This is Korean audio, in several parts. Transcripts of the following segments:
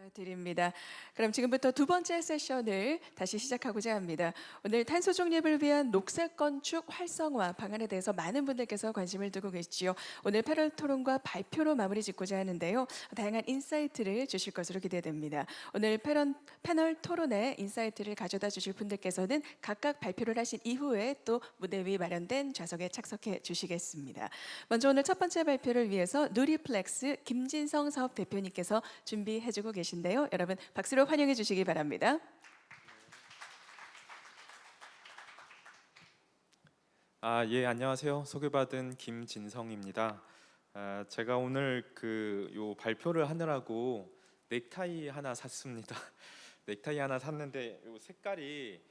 드립니다. 그럼 지금부터 두 번째 세션을 다시 시작하고자 합니다. 오늘 탄소 중립을 위한 녹색 건축 활성화 방안에 대해서 많은 분들께서 관심을 두고 계시지요. 오늘 패널 토론과 발표로 마무리 짓고자 하는데요. 다양한 인사이트를 주실 것으로 기대됩니다. 오늘 패널 토론에 인사이트를 가져다 주실 분들께서는 각각 발표를 하신 이후에 또 무대 위 마련된 좌석에 착석해 주시겠습니다. 먼저 오늘 첫 번째 발표를 위해서 누리플렉스 김진성 사업 대표님께서 준비해주고 계신데요. 여러분 박수로 환영해 주시기 바랍니다. 예, 안녕하세요. 소개받은 김진성입니다. 제가 오늘 요 발표를 하느라고 넥타이 하나 샀습니다. 넥타이 하나 샀는데 요 색깔이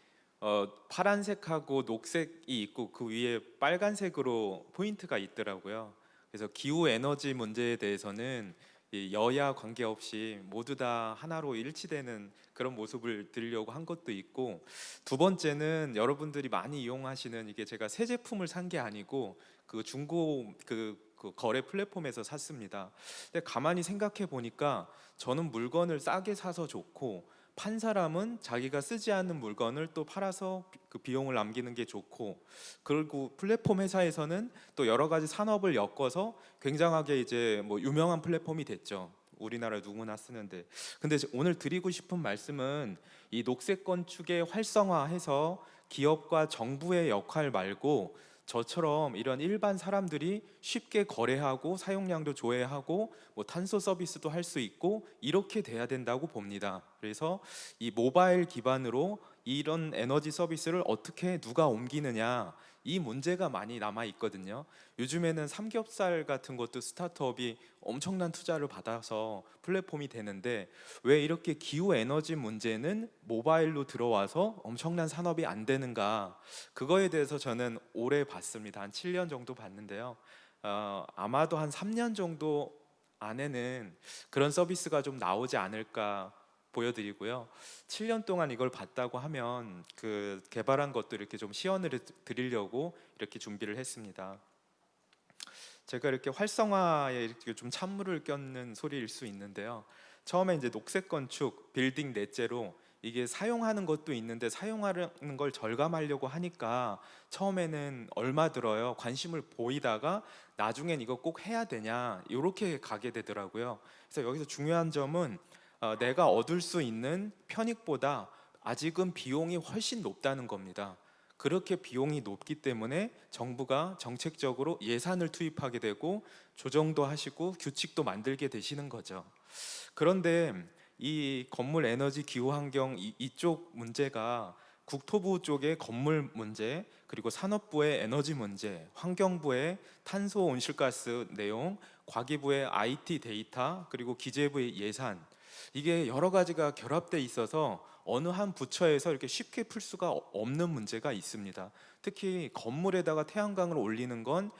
파란색하고 녹색이 있고 그 위에 빨간색으로 포인트가 있더라고요. 그래서 기후 에너지 문제에 대해서는 이 여야 관계없이 모두 다 하나로 일치되는 그런 모습을 드리려고 한 것도 있고, 두 번째는 여러분들이 많이 이용하시는, 이게 제가 새 제품을 산 게 아니고 그 중고 그 거래 플랫폼에서 샀습니다. 근데 가만히 생각해 보니까 저는 물건을 싸게 사서 좋고, 판 사람은 자기가 쓰지 않는 물건을 또 팔아서 그 비용을 남기는 게 좋고, 그리고 플랫폼 회사에서는 또 여러 가지 산업을 엮어서 굉장하게 이제 뭐 유명한 플랫폼이 됐죠. 우리나라 누구나 쓰는데. 근데 오늘 드리고 싶은 말씀은 이 녹색 건축의 활성화해서 기업과 정부의 역할 말고 저처럼 이런 일반 사람들이 쉽게 거래하고 사용량도 조회하고 뭐 탄소 서비스도 할 수 있고 이렇게 돼야 된다고 봅니다. 그래서 이 모바일 기반으로 이런 에너지 서비스를 어떻게 누가 옮기느냐, 이 문제가 많이 남아 있거든요. 요즘에는 삼겹살 같은 것도 스타트업이 엄청난 투자를 받아서 플랫폼이 되는데, 왜 이렇게 기후 에너지 문제는 모바일로 들어와서 엄청난 산업이 안 되는가, 그거에 대해서 저는 오래 봤습니다. 한 7년 정도 봤는데요. 아마도 한 3년 정도 안에는 그런 서비스가 좀 나오지 않을까 보여드리고요. 7년 동안 이걸 봤다고 하면 그 개발한 것도 이렇게 좀 시연을 드리려고 이렇게 준비를 했습니다. 제가 이렇게 활성화에 이렇게 좀 찬물을 껴는 소리일 수 있는데요. 처음에 이제 녹색 건축, 빌딩 넷제로 이게 사용하는 것도 있는데 사용하는 걸 절감하려고 하니까 처음에는 얼마 들어요? 관심을 보이다가 나중엔 이거 꼭 해야 되냐? 이렇게 가게 되더라고요. 그래서 여기서 중요한 점은 내가 얻을 수 있는 편익보다 아직은 비용이 훨씬 높다는 겁니다. 그렇게 비용이 높기 때문에 정부가 정책적으로 예산을 투입하게 되고 조정도 하시고 규칙도 만들게 되시는 거죠. 그런데 이 건물 에너지 기후 환경 이쪽 문제가 국토부 쪽의 건물 문제, 그리고 산업부의 에너지 문제, 환경부의 탄소 온실가스 내용, 과기부의 IT 데이터, 그리고 기재부의 예산, 이게 여러 가지가 결합돼 있어서 어느 한 부처에서 이렇게 쉽게 풀 수가 없는 문제가 있습니다. 특히 건물에다가 태양광을 올리는 건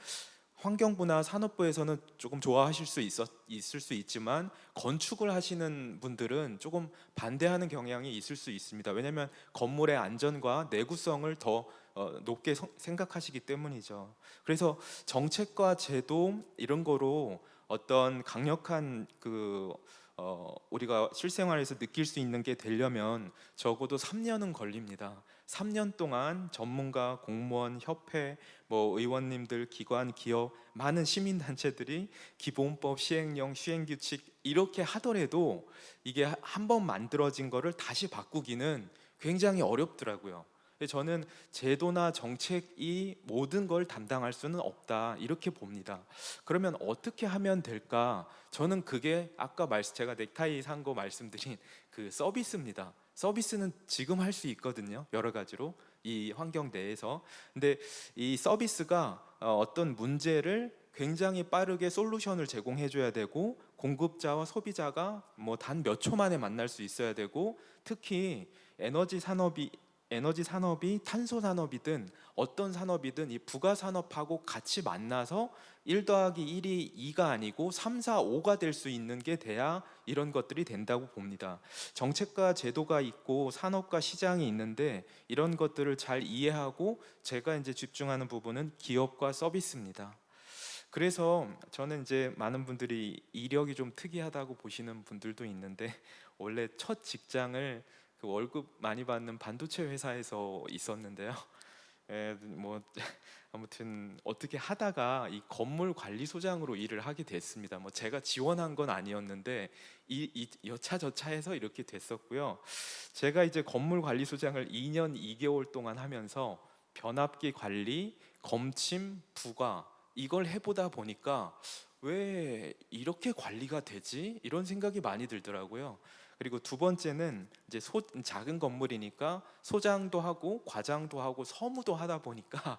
환경부나 산업부에서는 조금 좋아하실 수 있을 수 있지만, 건축을 하시는 분들은 조금 반대하는 경향이 있을 수 있습니다. 왜냐하면 건물의 안전과 내구성을 더 높게 생각하시기 때문이죠. 그래서 정책과 제도 이런 거로 어떤 강력한 우리가 실생활에서 느낄 수 있는 게 되려면 적어도 3년은 걸립니다. 3년 동안 전문가, 공무원, 협회, 뭐 의원님들, 기관, 기업, 많은 시민단체들이 기본법, 시행령, 시행규칙 이렇게 하더라도 이게 한 번 만들어진 거를 다시 바꾸기는 굉장히 어렵더라고요. 저는 제도나 정책이 모든 걸 담당할 수는 없다, 이렇게 봅니다. 그러면 어떻게 하면 될까? 저는 그게 아까 제가 넥타이 산 거 말씀드린 그 서비스입니다. 서비스는 지금 할 수 있거든요. 여러 가지로 이 환경 내에서. 근데 이 서비스가 어떤 문제를 굉장히 빠르게 솔루션을 제공해 줘야 되고, 공급자와 소비자가 뭐 단 몇 초 만에 만날 수 있어야 되고, 특히 에너지 산업이 탄소 산업이든 어떤 산업이든 이 부가 산업하고 같이 만나서 1 더하기 1이 2가 아니고 3, 4, 5가 될 수 있는 게 돼야 이런 것들이 된다고 봅니다. 정책과 제도가 있고 산업과 시장이 있는데, 이런 것들을 잘 이해하고 제가 이제 집중하는 부분은 기업과 서비스입니다. 그래서 저는 이제 많은 분들이 이력이 좀 특이하다고 보시는 분들도 있는데 원래 첫 직장을 그 월급 많이 받는 반도체 회사에서 있었는데요. 뭐 아무튼 어떻게 하다가 이 건물 관리소장으로 일을 하게 됐습니다. 뭐 제가 지원한 건 아니었는데 이 여차저차해서 이렇게 됐었고요. 제가 이제 건물 관리소장을 2년 2개월 동안 하면서 변압기 관리, 검침, 부가 이걸 해보다 보니까 왜 이렇게 관리가 되지? 이런 생각이 많이 들더라고요. 그리고 두 번째는 이제 작은 건물이니까 소장도 하고 과장도 하고 서무도 하다 보니까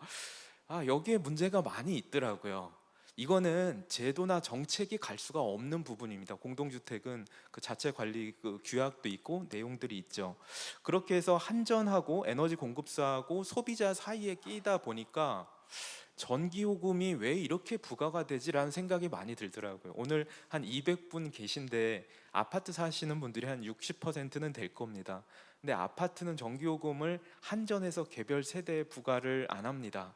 여기에 문제가 많이 있더라고요. 이거는 제도나 정책이 갈 수가 없는 부분입니다. 공동주택은 그 자체 관리 그 규약도 있고 내용들이 있죠. 그렇게 해서 한전하고 에너지 공급사하고 소비자 사이에 끼다 보니까 전기요금이 왜 이렇게 부과가 되지라는 생각이 많이 들더라고요. 오늘 한 200분 계신데 아파트 사시는 분들이 한 60%는 될 겁니다. 근데 아파트는 전기요금을 한전에서 개별 세대에 부과를 안 합니다.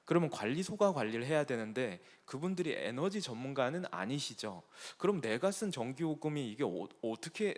그러면 관리소가 관리를 해야 되는데 그분들이 에너지 전문가는 아니시죠. 그럼 내가 쓴 전기요금이 이게 어떻게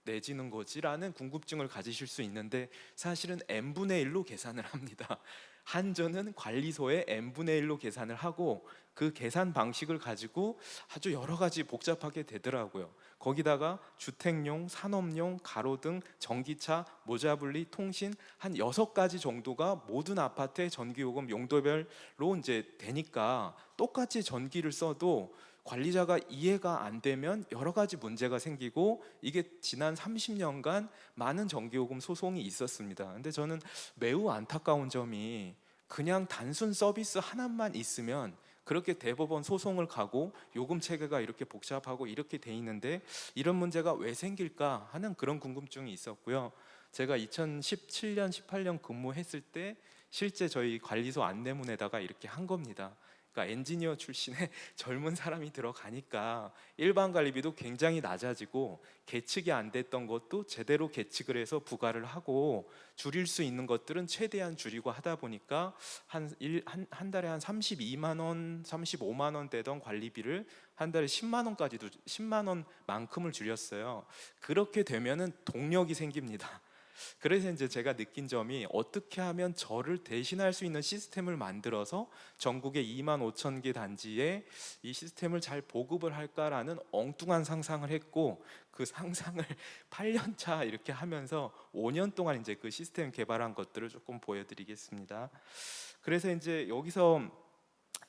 내지는 거지라는 궁금증을 가지실 수 있는데 사실은 n분의 1로 계산을 합니다. 한전은 관리소에 n분의 1로 계산을 하고 그 계산 방식을 가지고 아주 여러 가지 복잡하게 되더라고요. 거기다가 주택용, 산업용, 가로등, 전기차, 모자분리, 통신 한 6가지 정도가 모든 아파트의 전기요금 용도별로 이제 되니까 똑같이 전기를 써도 관리자가 이해가 안 되면 여러 가지 문제가 생기고 이게 지난 30년간 많은 전기요금 소송이 있었습니다. 근데 저는 매우 안타까운 점이 그냥 단순 서비스 하나만 있으면 그렇게 대법원 소송을 가고 요금 체계가 이렇게 복잡하고 이렇게 돼 있는데 이런 문제가 왜 생길까 하는 그런 궁금증이 있었고요. 제가 2017년, 18년 근무했을 때 실제 저희 관리소 안내문에다가 이렇게 한 겁니다. 그러니까 엔지니어 출신의 젊은 사람이 들어가니까 일반 관리비도 굉장히 낮아지고 계측이 안 됐던 것도 제대로 계측을 해서 부과를 하고 줄일 수 있는 것들은 최대한 줄이고 하다 보니까 한 달에 한 32만 원, 35만 원 되던 관리비를 한 달에 10만 원까지도 10만 원만큼을 줄였어요. 그렇게 되면은 동력이 생깁니다. 그래서 이제 제가 느낀 점이 어떻게 하면 저를 대신할 수 있는 시스템을 만들어서 전국의 2만 5천 개 단지에 이 시스템을 잘 보급을 할까라는 엉뚱한 상상을 했고 그 상상을 8년 차 이렇게 하면서 5년 동안 이제 그 시스템 개발한 것들을 조금 보여드리겠습니다. 그래서 이제 여기서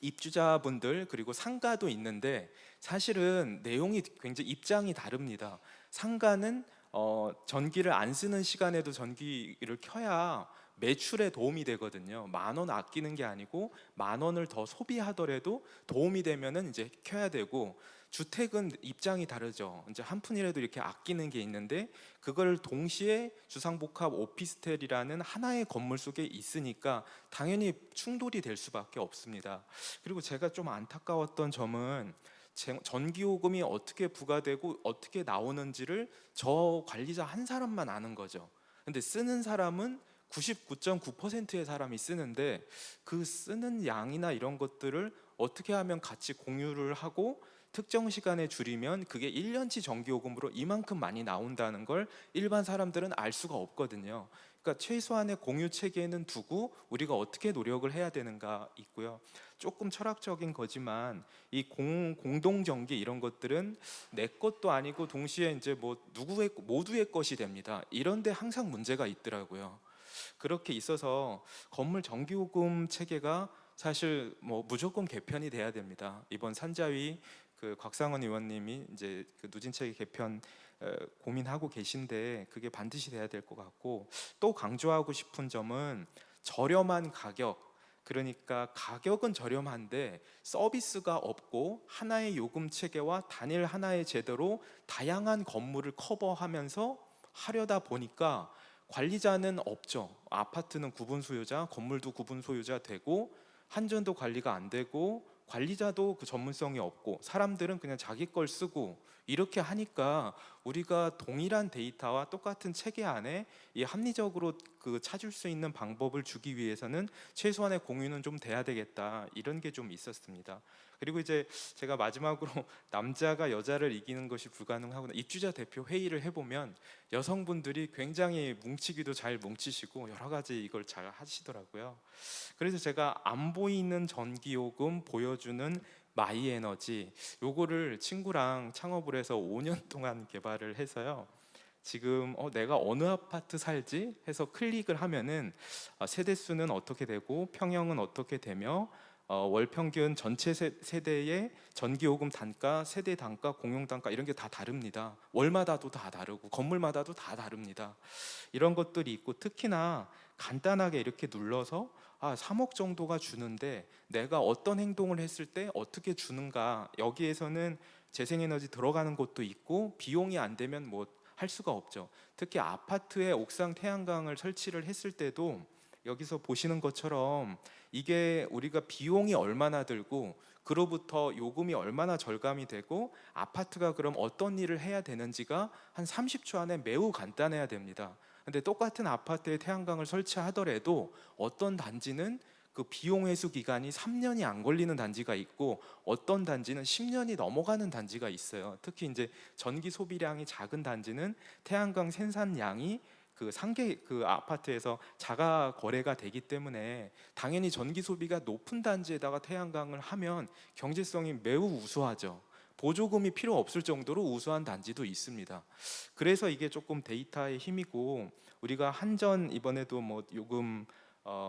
입주자분들 그리고 상가도 있는데 사실은 내용이 굉장히 입장이 다릅니다. 상가는 전기를 안 쓰는 시간에도 전기를 켜야 매출에 도움이 되거든요. 10,000원 아끼는 게 아니고 10,000원을 더 소비하더라도 도움이 되면은 이제 켜야 되고 주택은 입장이 다르죠. 이제 한 푼이라도 이렇게 아끼는 게 있는데 그걸 동시에 주상복합 오피스텔이라는 하나의 건물 속에 있으니까 당연히 충돌이 될 수밖에 없습니다. 그리고 제가 좀 안타까웠던 점은 전기요금이 어떻게 부과되고 어떻게 나오는지를 저 관리자 한 사람만 아는 거죠. 근데 쓰는 사람은 99.9%의 사람이 쓰는데 그 쓰는 양이나 이런 것들을 어떻게 하면 같이 공유를 하고 특정 시간에 줄이면 그게 1년치 전기요금으로 이만큼 많이 나온다는 걸 일반 사람들은 알 수가 없거든요. 그러니까 최소한의 공유 체계는 두고 우리가 어떻게 노력을 해야 되는가 있고요. 조금 철학적인 거지만 이 공동 전기 이런 것들은 내 것도 아니고 동시에 이제 뭐 누구의 모두의 것이 됩니다. 이런데 항상 문제가 있더라고요. 그렇게 있어서 건물 전기요금 체계가 사실 뭐 무조건 개편이 돼야 됩니다. 이번 산자위 그 곽상원 의원님이 이제 그 누진 체계 개편 고민하고 계신데 그게 반드시 돼야 될 것 같고 또 강조하고 싶은 점은 저렴한 가격 그러니까 가격은 저렴한데 서비스가 없고 하나의 요금 체계와 단일 하나의 제도로 다양한 건물을 커버하면서 하려다 보니까 관리자는 없죠. 아파트는 구분 소유자, 건물도 구분 소유자 되고 한전도 관리가 안 되고 관리자도 그 전문성이 없고 사람들은 그냥 자기 걸 쓰고 이렇게 하니까 우리가 동일한 데이터와 똑같은 체계 안에 이 합리적으로 그 찾을 수 있는 방법을 주기 위해서는 최소한의 공유는 좀 돼야 되겠다 이런 게 좀 있었습니다. 그리고 이제 제가 마지막으로 남자가 여자를 이기는 것이 불가능하구나. 입주자 대표 회의를 해보면 여성분들이 굉장히 뭉치기도 잘 뭉치시고 여러 가지 이걸 잘 하시더라고요. 그래서 제가 안 보이는 전기요금 보여주는 마이에너지, 요거를 친구랑 창업을 해서 5년 동안 개발을 해서요. 지금 내가 어느 아파트 살지 해서 클릭을 하면은 세대수는 어떻게 되고 평형은 어떻게 되며 월 평균 전체 세대의 전기요금 단가, 세대 단가, 공용 단가 이런 게 다 다릅니다. 월마다도 다 다르고 건물마다도 다 다릅니다. 이런 것들이 있고, 특히나 간단하게 이렇게 눌러서 3억 정도가 주는데 내가 어떤 행동을 했을 때 어떻게 주는가, 여기에서는 재생에너지 들어가는 것도 있고 비용이 안 되면 뭐 할 수가 없죠. 특히 아파트에 옥상 태양광을 설치를 했을 때도 여기서 보시는 것처럼 이게 우리가 비용이 얼마나 들고 그로부터 요금이 얼마나 절감이 되고 아파트가 그럼 어떤 일을 해야 되는지가 한 30초 안에 매우 간단해야 됩니다. 근데 똑같은 아파트에 태양광을 설치하더라도 어떤 단지는 그 비용 회수 기간이 3년이 안 걸리는 단지가 있고 어떤 단지는 10년이 넘어가는 단지가 있어요. 특히 이제 전기 소비량이 작은 단지는 태양광 생산량이 그 상계 그 아파트에서 자가 거래가 되기 때문에 당연히 전기 소비가 높은 단지에다가 태양광을 하면 경제성이 매우 우수하죠. 보조금이 필요 없을 정도로 우수한 단지도 있습니다. 그래서 이게 조금 데이터의 힘이고, 우리가 한전 이번에도 뭐 요금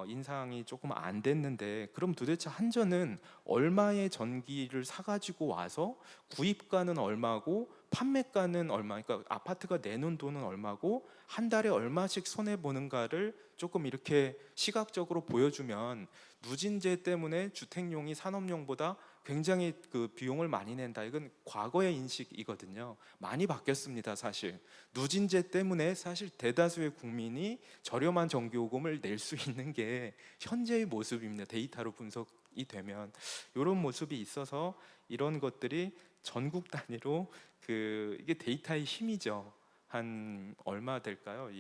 인상이 조금 안 됐는데, 그럼 도대체 한전은 얼마의 전기를 사가지고 와서 구입가는 얼마고 판매가는 얼마, 그러니까 아파트가 내는 돈은 얼마고 한 달에 얼마씩 손해 보는가를 조금 이렇게 시각적으로 보여주면, 누진제 때문에 주택용이 산업용보다 굉장히 그 비용을 많이 낸다, 이건 과거의 인식이거든요. 많이 바뀌었습니다. 사실 누진제 때문에 사실 대다수의 국민이 저렴한 전기요금을 낼 수 있는 게 현재의 모습입니다. 데이터로 분석이 되면 이런 모습이 있어서 이런 것들이 전국 단위로 이게 데이터의 힘이죠. 한 얼마 될까요?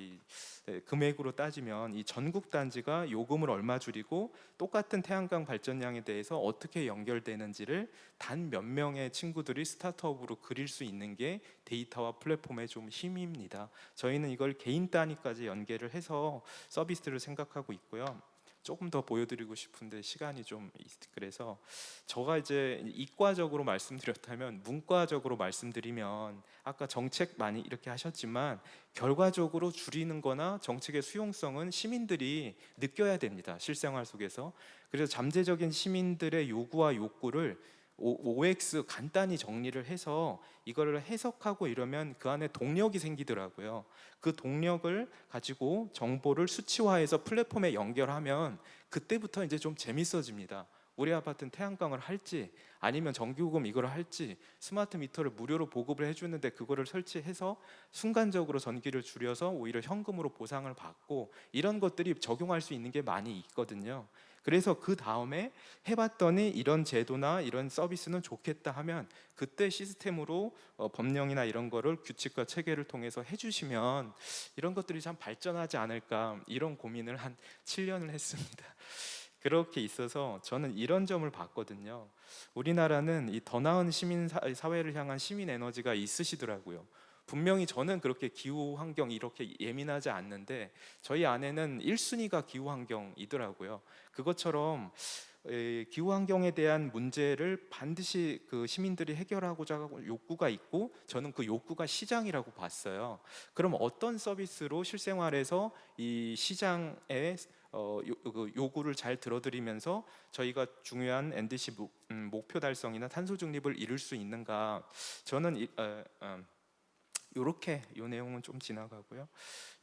금액으로 따지면 이 전국 단지가 요금을 얼마 줄이고 똑같은 태양광 발전량에 대해서 어떻게 연결되는지를 단 몇 명의 친구들이 스타트업으로 그릴 수 있는 게 데이터와 플랫폼의 좀 힘입니다. 저희는 이걸 개인 단위까지 연계를 해서 서비스를 생각하고 있고요. 조금 더 보여드리고 싶은데 시간이 좀 그래서 제가 이제 이과적으로 말씀드렸다면, 문과적으로 말씀드리면 아까 정책 많이 이렇게 하셨지만 결과적으로 줄이는 거나 정책의 수용성은 시민들이 느껴야 됩니다. 실생활 속에서. 그래서 잠재적인 시민들의 요구와 욕구를 OX 간단히 정리를 해서 이거를 해석하고 이러면 그 안에 동력이 생기더라고요. 그 동력을 가지고 정보를 수치화해서 플랫폼에 연결하면 그때부터 이제 좀 재밌어집니다. 우리 아파트는 태양광을 할지 아니면 전기요금 이걸 할지, 스마트 미터를 무료로 보급을 해주는데 그거를 설치해서 순간적으로 전기를 줄여서 오히려 현금으로 보상을 받고, 이런 것들이 적용할 수 있는 게 많이 있거든요. 그래서 그 다음에 해봤더니 이런 제도나 이런 서비스는 좋겠다 하면 그때 시스템으로 법령이나 이런 거를 규칙과 체계를 통해서 해주시면 이런 것들이 참 발전하지 않을까, 이런 고민을 한 7년을 했습니다. 그렇게 있어서 저는 이런 점을 봤거든요. 우리나라는 이 더 나은 시민 사회를 향한 시민 에너지가 있으시더라고요. 분명히 저는 그렇게 기후 환경 이렇게 예민하지 않는데 저희 아내는 1순위가 기후 환경이더라고요. 그것처럼 기후 환경에 대한 문제를 반드시 그 시민들이 해결하고자 하고 욕구가 있고, 저는 그 욕구가 시장이라고 봤어요. 그럼 어떤 서비스로 실생활에서 이 시장의 그 요구를 잘 들어드리면서 저희가 중요한 NDC 목표 달성이나 탄소 중립을 이룰 수 있는가? 저는 요렇게, 요 내용은 좀 지나가고요.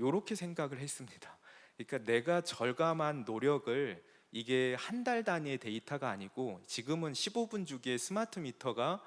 요렇게 생각을 했습니다. 그러니까 내가 절감한 노력을, 이게 한 달 단위의 데이터가 아니고 지금은 15분 주기의 스마트 미터가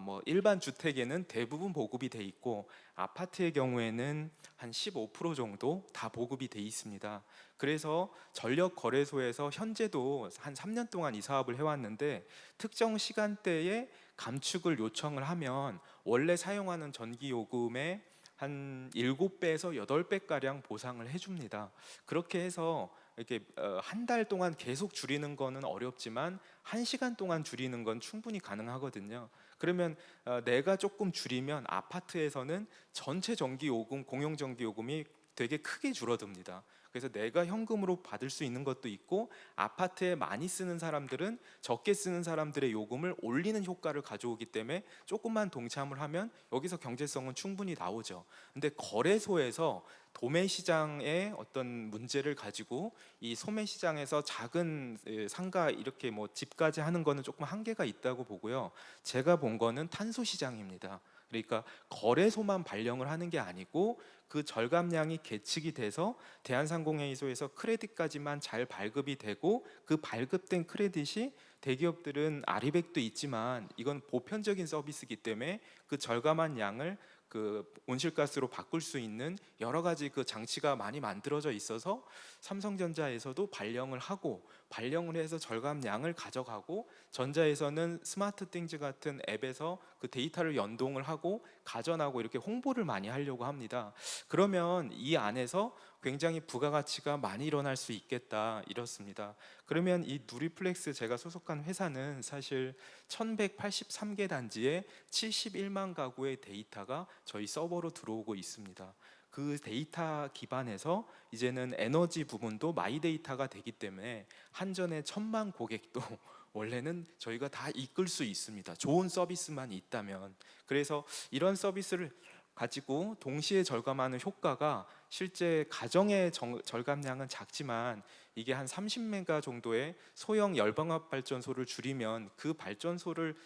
뭐 일반 주택에는 대부분 보급이 돼 있고 아파트의 경우에는 한 15% 정도 다 보급이 돼 있습니다. 그래서 전력 거래소에서 현재도 한 3년 동안 이 사업을 해왔는데, 특정 시간대에 감축을 요청을 하면 원래 사용하는 전기 요금의 한 7배에서 8배가량 보상을 해줍니다. 그렇게 해서 이렇게 한 달 동안 계속 줄이는 거는 어렵지만 1시간 동안 줄이는 건 충분히 가능하거든요. 그러면 내가 조금 줄이면 아파트에서는 전체 전기요금, 공용전기요금이 되게 크게 줄어듭니다. 그래서 내가 현금으로 받을 수 있는 것도 있고, 아파트에 많이 쓰는 사람들은 적게 쓰는 사람들의 요금을 올리는 효과를 가져오기 때문에 조금만 동참을 하면 여기서 경제성은 충분히 나오죠. 근데 거래소에서 도매 시장의 어떤 문제를 가지고 이 소매 시장에서 작은 상가 이렇게 뭐 집까지 하는 거는 조금 한계가 있다고 보고요. 제가 본 거는 탄소 시장입니다. 그러니까 거래소만 발령을 하는 게 아니고 그 절감량이 계측이 돼서 대한상공회의소에서 크레딧까지만 잘 발급이 되고, 그 발급된 크레딧이 대기업들은 아리백도 있지만 이건 보편적인 서비스이기 때문에 그 절감한 양을 그 온실가스로 바꿀 수 있는 여러 가지 그 장치가 많이 만들어져 있어서 삼성전자에서도 발령을 하고, 발령을 해서 절감량을 가져가고, 전자에서는 스마트띵즈 같은 앱에서 그 데이터를 연동을 하고 가전하고 이렇게 홍보를 많이 하려고 합니다. 그러면 이 안에서 굉장히 부가가치가 많이 일어날 수 있겠다, 이렇습니다. 그러면 이 누리플렉스 제가 소속한 회사는 사실 1183개 단지에 71만 가구의 데이터가 저희 서버로 들어오고 있습니다. 그 데이터 기반에서 이제는 에너지 부분도 마이데이터가 되기 때문에 한전의 1000만 고객도 원래는 저희가 다 이끌 수 있습니다. 좋은 서비스만 있다면. 그래서 이런 서비스를 가지고 동시에 절감하는 효과가, 실제 가정의 절감량은 작지만 이게 한 30메가 정도의 소형 열방압 발전소를 줄이면 그 발전소를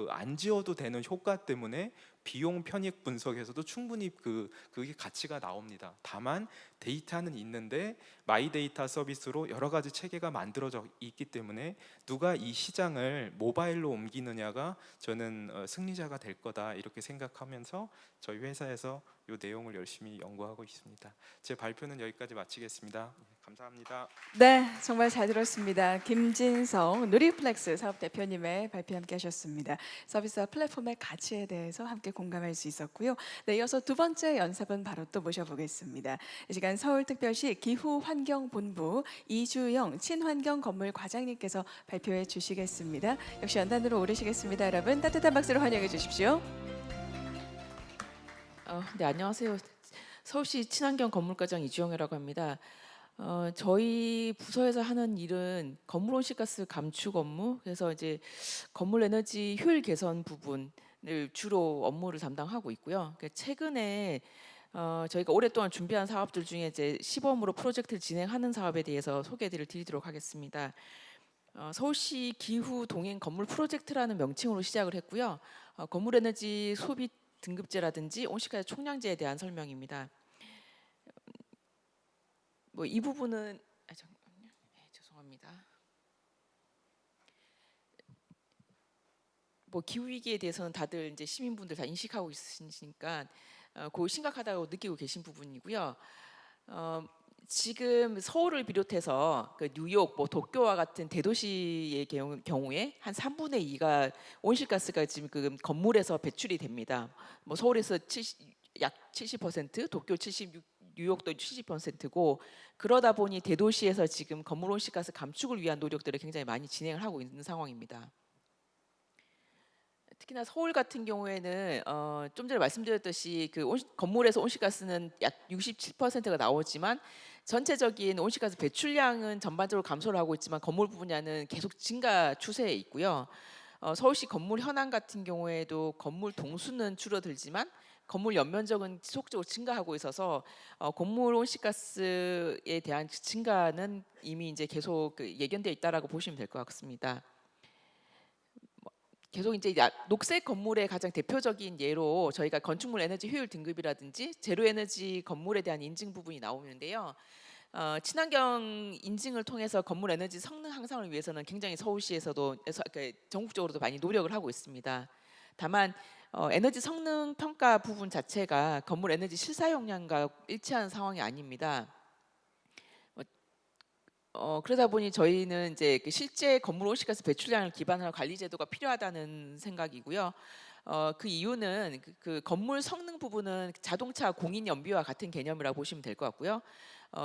안 지어도 되는 효과 때문에 비용 편익 분석에서도 충분히 그게 가치가 나옵니다. 다만 데이터는 있는데 마이데이터 서비스로 여러 가지 체계가 만들어져 있기 때문에 누가 이 시장을 모바일로 옮기느냐가 저는 승리자가 될 거다, 이렇게 생각하면서 저희 회사에서 이 내용을 열심히 연구하고 있습니다. 제 발표는 여기까지 마치겠습니다. 감사합니다. 네, 정말 잘 들었습니다. 김진성 누리플렉스 사업 대표님의 발표 함께 하셨습니다. 서비스와 플랫폼의 가치에 대해서 함께 공감할 수 있었고요. 네, 이어서 두 번째 연사분 바로 또 모셔보겠습니다. 이 시간 서울특별시 기후환경본부 이주영 친환경건물 과장님께서 발표해 주시겠습니다. 역시 연단으로 오르시겠습니다. 여러분 따뜻한 박수로 환영해 주십시오. 네, 안녕하세요. 서울시 친환경 건물과장 이주영이라고 합니다. 저희 부서에서 하는 일은 건물 온실가스 감축 업무, 그래서 이제 건물 에너지 효율 개선 부분을 주로 업무를 담당하고 있고요. 최근에 저희가 오랫동안 준비한 사업들 중에 이제 시범으로 프로젝트를 진행하는 사업에 대해서 소개를 드리도록 하겠습니다. 서울시 기후 동행 건물 프로젝트라는 명칭으로 시작을 했고요. 건물 에너지 소비 등급제라든지 온실가스 총량제에 대한 설명입니다. 뭐 이 부분은 잠깐만요. 네, 죄송합니다. 뭐 기후 위기에 대해서는 다들 이제 시민분들 다 인식하고 있으시니까 그 심각하다고 느끼고 계신 부분이고요. 지금 서울을 비롯해서 그 뉴욕, 뭐 도쿄와 같은 대도시의 경우에 한 3분의 2가 온실가스가 지금 그 건물에서 배출이 됩니다. 뭐 서울에서 약 70%, 도쿄 76, 뉴욕도 70%고, 그러다 보니 대도시에서 지금 건물 온실가스 감축을 위한 노력들을 굉장히 많이 진행을 하고 있는 상황입니다. 특히나 서울 같은 경우에는 좀 전에 말씀드렸듯이 그 건물에서 온실가스는 약 67%가 나오지만 전체적인 온실가스 배출량은 전반적으로 감소를 하고 있지만 건물 분야는 계속 증가 추세에 있고요. 서울시 건물 현황 같은 경우에도 건물 동수는 줄어들지만 건물 연면적은 지속적으로 증가하고 있어서 건물 온실가스에 대한 증가는 이미 이제 계속 예견되어 있다라고 보시면 될 것 같습니다. 계속 이제 녹색 건물의 가장 대표적인 예로 저희가 건축물 에너지 효율 등급이라든지 제로 에너지 건물에 대한 인증 부분이 나오는데요. 친환경 인증을 통해서 건물 에너지 성능 향상을 위해서는 굉장히 서울시에서도 전국적으로도 많이 노력을 하고 있습니다. 다만 에너지 성능 평가 부분 자체가 건물 에너지 실사용량과 일치하는 상황이 아닙니다. 그러다 보니 저희는 이제 실제 건물 온실가스 배출량을 기반으로 관리 제도가 필요하다는 생각이고요. 그 이유는 그 건물 성능 부분은 자동차 공인 연비와 같은 개념이라고 보시면 될 것 같고요.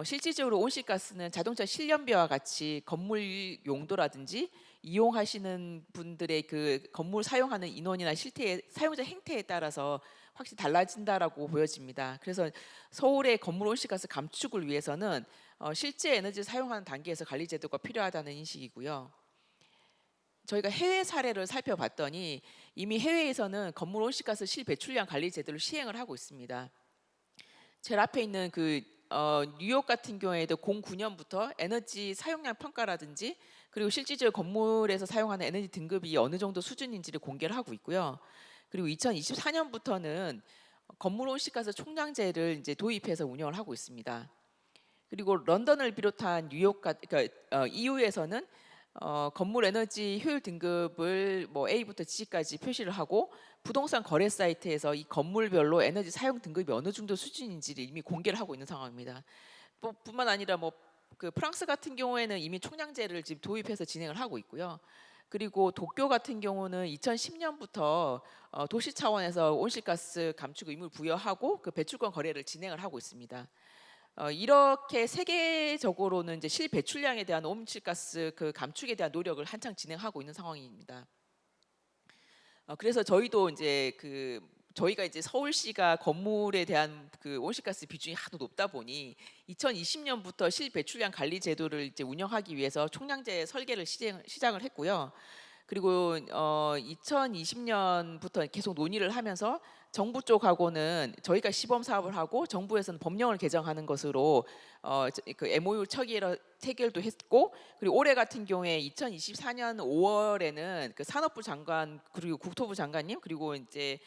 실질적으로 온실가스는 자동차 실연비와 같이 건물 용도라든지 이용하시는 분들의 그 건물 사용하는 인원이나 실태 사용자 행태에 따라서 확실히 달라진다라고 보여집니다. 그래서 서울의 건물 온실가스 감축을 위해서는 실제 에너지 사용하는 단계에서 관리 제도가 필요하다는 인식이고요. 저희가 해외 사례를 살펴봤더니 이미 해외에서는 건물 온실가스 실배출량 관리 제도를 시행을 하고 있습니다. 제일 앞에 있는 그 뉴욕 같은 경우에도 09년부터 에너지 사용량 평가라든지 그리고 실질적으로 건물에서 사용하는 에너지 등급이 어느 정도 수준인지를 공개를 하고 있고요. 그리고 2024년부터는 건물 온실가스 총량제를 이제 도입해서 운영을 하고 있습니다. 그리고 런던을 비롯한 뉴욕 그러니까 EU에서는 건물 에너지 효율 등급을 뭐 A부터 G까지 표시를 하고 부동산 거래 사이트에서 이 건물별로 에너지 사용 등급이 어느 정도 수준인지를 이미 공개를 하고 있는 상황입니다. 뿐만 아니라 뭐 그 프랑스 같은 경우에는 이미 총량제를 지금 도입해서 진행을 하고 있고요. 그리고 도쿄 같은 경우는 2010년부터 도시 차원에서 온실가스 감축 의무를 부여하고 그 배출권 거래를 진행을 하고 있습니다. 이렇게 세계적으로는 이제 실배출량에 대한 온실가스 그 감축에 대한 노력을 한창 진행하고 있는 상황입니다. 그래서 저희도 이제 저희가 이제 서울시가 건물에 대한 그 온실가스 비중이 하도 높다 보니 2020년부터 실배출량 관리 제도를 이제 운영하기 위해서 총량제 설계를 시작을 했고요. 그리고 2020년부터 계속 논의를 하면서 정부 쪽하고는 저희가 시범 사업을 하고 정부에서는 법령을 개정하는 것으로 그 MOU 체결도 했고, 그리고 올해 같은 경우에 2024년 5월에는 그 산업부 장관 그리고 국토부 장관님 그리고 이제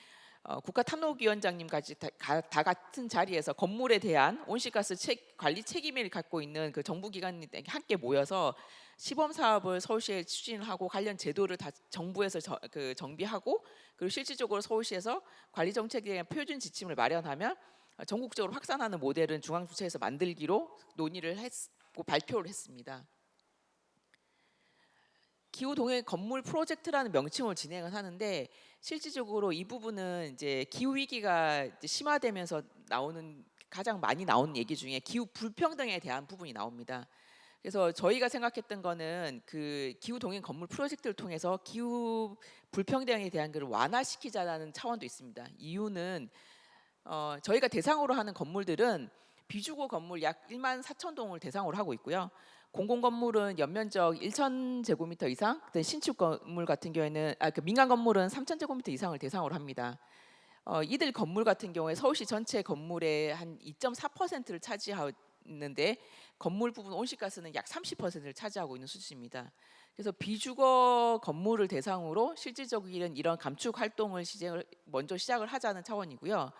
국가탐록위원장님까지 다 같은 자리에서 건물에 대한 온실가스 관리 책임을 갖고 있는 그 정부기관이 함께 모여서 시범 사업을 서울시에 추진을 하고 관련 제도를 다 정부에서 정비하고 그리고 실질적으로 서울시에서 관리 정책에 대한 표준 지침을 마련하면 전국적으로 확산하는 모델은 중앙주체에서 만들기로 논의를 했고 발표를 했습니다. 기후 동행 건물 프로젝트라는 명칭을 진행을 하는데 실질적으로 이 부분은 이제 기후 위기가 이제 심화되면서 가장 많이 나오는 얘기 중에 기후 불평등에 대한 부분이 나옵니다. 그래서 저희가 생각했던 거는 그 기후 동행 건물 프로젝트를 통해서 기후 불평등에 대한 것을 완화시키자라는 차원도 있습니다. 이유는 저희가 대상으로 하는 건물들은 비주거 건물 약 1만 4천 동을 대상으로 하고 있고요. 공공 건물은 연면적 1,000제곱미터 이상, 신축 건물 같은 경우에는 그 민간 건물은 3,000제곱미터 이상을 대상으로 합니다. 이들 건물 같은 경우에 서울시 전체 건물의 한 2.4%를 차지하는데 건물 부분 온실가스는 약 30%를 차지하고 있는 수준입니다. 그래서 비주거 건물을 대상으로 실질적으로 이런 감축 활동을 먼저 시작을 하자는 차원이고요.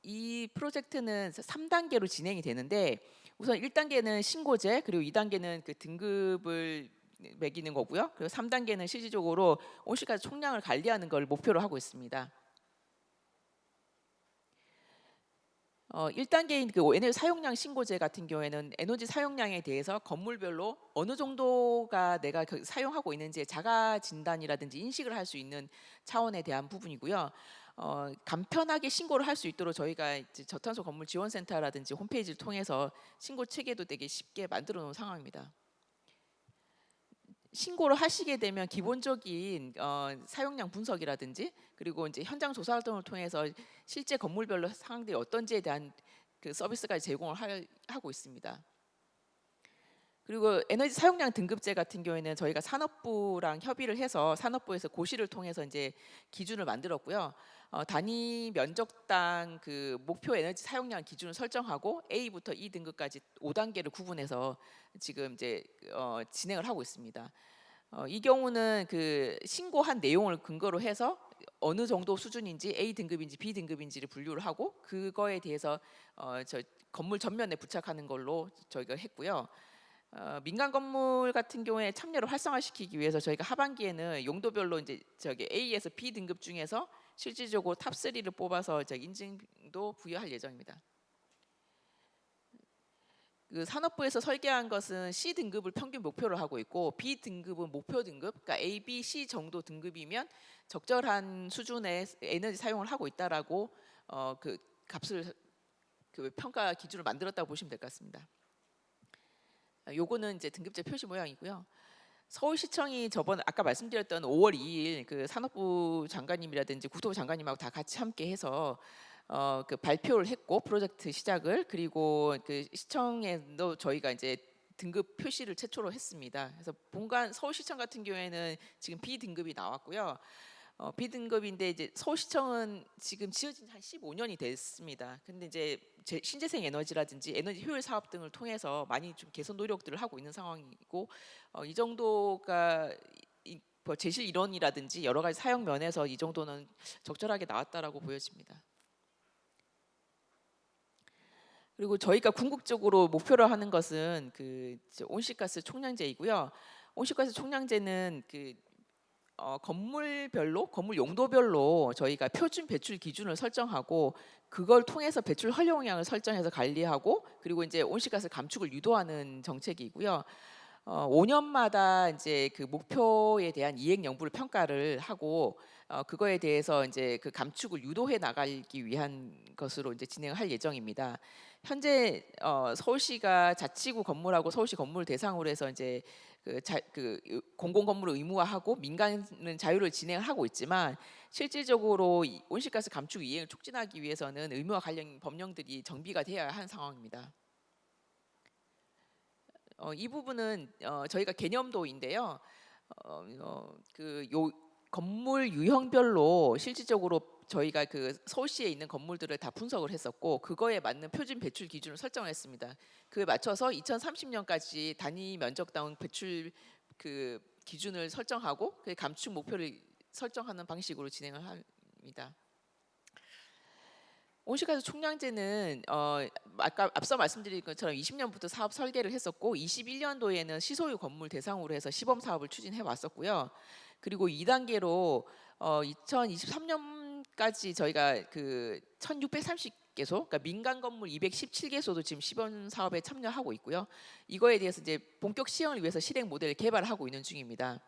이 프로젝트는 3단계로 진행이 되는데 우선 1단계는 신고제 그리고 2단계는 그 등급을 매기는 거고요. 그리고 3단계는 실질적으로 온실가스 총량을 관리하는 걸 목표로 하고 있습니다. 1단계인 그 에너지 사용량 신고제 같은 경우에는 에너지 사용량에 대해서 건물별로 어느 정도가 내가 사용하고 있는지 자가 진단이라든지 인식을 할 수 있는 차원에 대한 부분이고요. 간편하게 신고를 할 수 있도록 저희가 이제 저탄소 건물 지원센터라든지 홈페이지를 통해서 신고 체계도 되게 쉽게 만들어 놓은 상황입니다. 신고를 하시게 되면 기본적인 사용량 분석이라든지 그리고 이제 현장 조사 활동을 통해서 실제 건물별로 상황들이 어떤지에 대한 그 서비스까지 제공을 하고 있습니다. 그리고 에너지 사용량 등급제 같은 경우에는 저희가 산업부랑 협의를 해서 산업부에서 고시를 통해서 이제 기준을 만들었고요. 단위 면적당 그 목표 에너지 사용량 기준을 설정하고 A부터 E 등급까지 5단계를 구분해서 지금 이제 진행을 하고 있습니다. 이 경우는 그 신고한 내용을 근거로 해서 어느 정도 수준인지 A 등급인지 B 등급인지를 분류를 하고 그거에 대해서 저 건물 전면에 부착하는 걸로 저희가 했고요. 민간 건물 같은 경우에 참여를 활성화시키기 위해서 저희가 하반기에는 용도별로 이제 A에서 B 등급 중에서 실질적으로 탑 3를 뽑아서 인증도 부여할 예정입니다. 그 산업부에서 설계한 것은 C 등급을 평균 목표로 하고 있고 B 등급은 목표 등급, 그러니까 A, B, C 정도 등급이면 적절한 수준의 에너지 사용을 하고 있다라고 그 값을 그 평가 기준을 만들었다고 보시면 될 것 같습니다. 요거는 이제 등급제 표시 모양이고요. 서울시청이 저번 아까 말씀드렸던 5월 2일 그 산업부 장관님이라든지 국토부 장관님하고 다 같이 함께 해서 그 발표를 했고 프로젝트 시작을 그리고 그 시청에도 저희가 이제 등급 표시를 최초로 했습니다. 그래서 본관 서울시청 같은 경우에는 지금 B 등급이 나왔고요. B 등급인데 이제 서울시청은 지금 지어진 한 15년이 됐습니다. 근데 이제 신재생 에너지라든지 에너지 효율 사업 등을 통해서 많이 좀 개선 노력들을 하고 있는 상황이고 이 정도가 뭐 제실 이론이라든지 여러 가지 사용 면에서 이 정도는 적절하게 나왔다라고 보여집니다. 그리고 저희가 궁극적으로 목표로 하는 것은 그 온실가스 총량제이고요. 온실가스 총량제는 그 건물별로 건물 용도별로 저희가 표준 배출 기준을 설정하고 그걸 통해서 배출 허용량을 설정해서 관리하고 그리고 이제 온실가스 감축을 유도하는 정책이고요. 5년마다 이제 그 목표에 대한 이행 여부를 평가를 하고 그거에 대해서 이제 그 감축을 유도해 나가기 위한 것으로 이제 진행할 예정입니다. 현재 서울시가 자치구 건물하고 서울시 건물 대상으로 해서 이제 그 공공 건물을 의무화하고 민간은 자유를 진행하고 있지만 실질적으로 이 온실가스 감축 이행을 촉진하기 위해서는 의무화 관련 법령들이 정비가 되어야 하는 상황입니다. 이 부분은 저희가 개념도인데요. 요 건물 유형별로 실질적으로 저희가 그 서울시에 있는 건물들을 다 분석을 했었고 그거에 맞는 표준 배출 기준을 설정을 했습니다. 그에 맞춰서 2030년까지 단위 면적당 배출 그 기준을 설정하고 그 감축 목표를 설정하는 방식으로 진행을 합니다. 온실가스 총량제는 아까 앞서 말씀드린 것처럼 20년부터 사업 설계를 했었고 21년도에는 시소유 건물 대상으로 해서 시범 사업을 추진해 왔었고요. 그리고 2단계로 2023년까지 저희가 그 1,630개소, 그러니까 민간 건물 217개소도 지금 시범 사업에 참여하고 있고요. 이거에 대해서 이제 본격 시행을 위해서 실행 모델을 개발하고 있는 중입니다.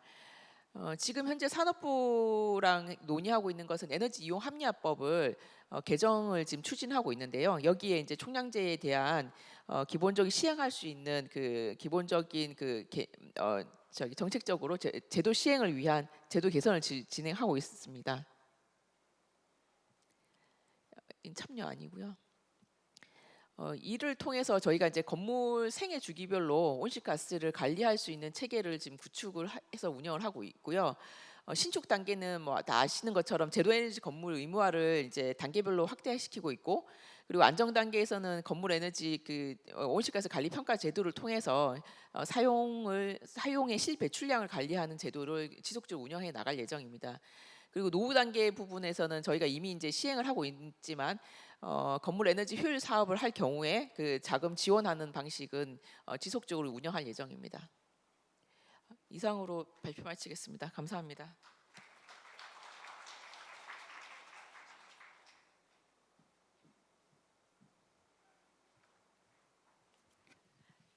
지금 현재 산업부랑 논의하고 있는 것은 에너지 이용 합리화법을 개정을 지금 추진하고 있는데요. 여기에 이제 총량제에 대한 기본적인 시행할 수 있는 그 기본적인 정책적으로 제도 시행을 위한 제도 개선을 진행하고 있습니다. 참여 아니고요. 이를 통해서 저희가 이제 건물 생애 주기별로 온실가스를 관리할 수 있는 체계를 지금 구축을 해서 운영을 하고 있고요. 신축 단계는 뭐 다 아시는 것처럼 제로 에너지 건물 의무화를 이제 단계별로 확대시키고 있고, 그리고 안정 단계에서는 건물 에너지 그 온실가스 관리 평가 제도를 통해서 사용의 실배출량을 관리하는 제도를 지속적으로 운영해 나갈 예정입니다. 그리고 노후 단계 부분에서는 저희가 이미 이제 시행을 하고 있지만 건물 에너지 효율 사업을 할 경우에 그 자금 지원하는 방식은 지속적으로 운영할 예정입니다. 이상으로 발표 마치겠습니다. 감사합니다.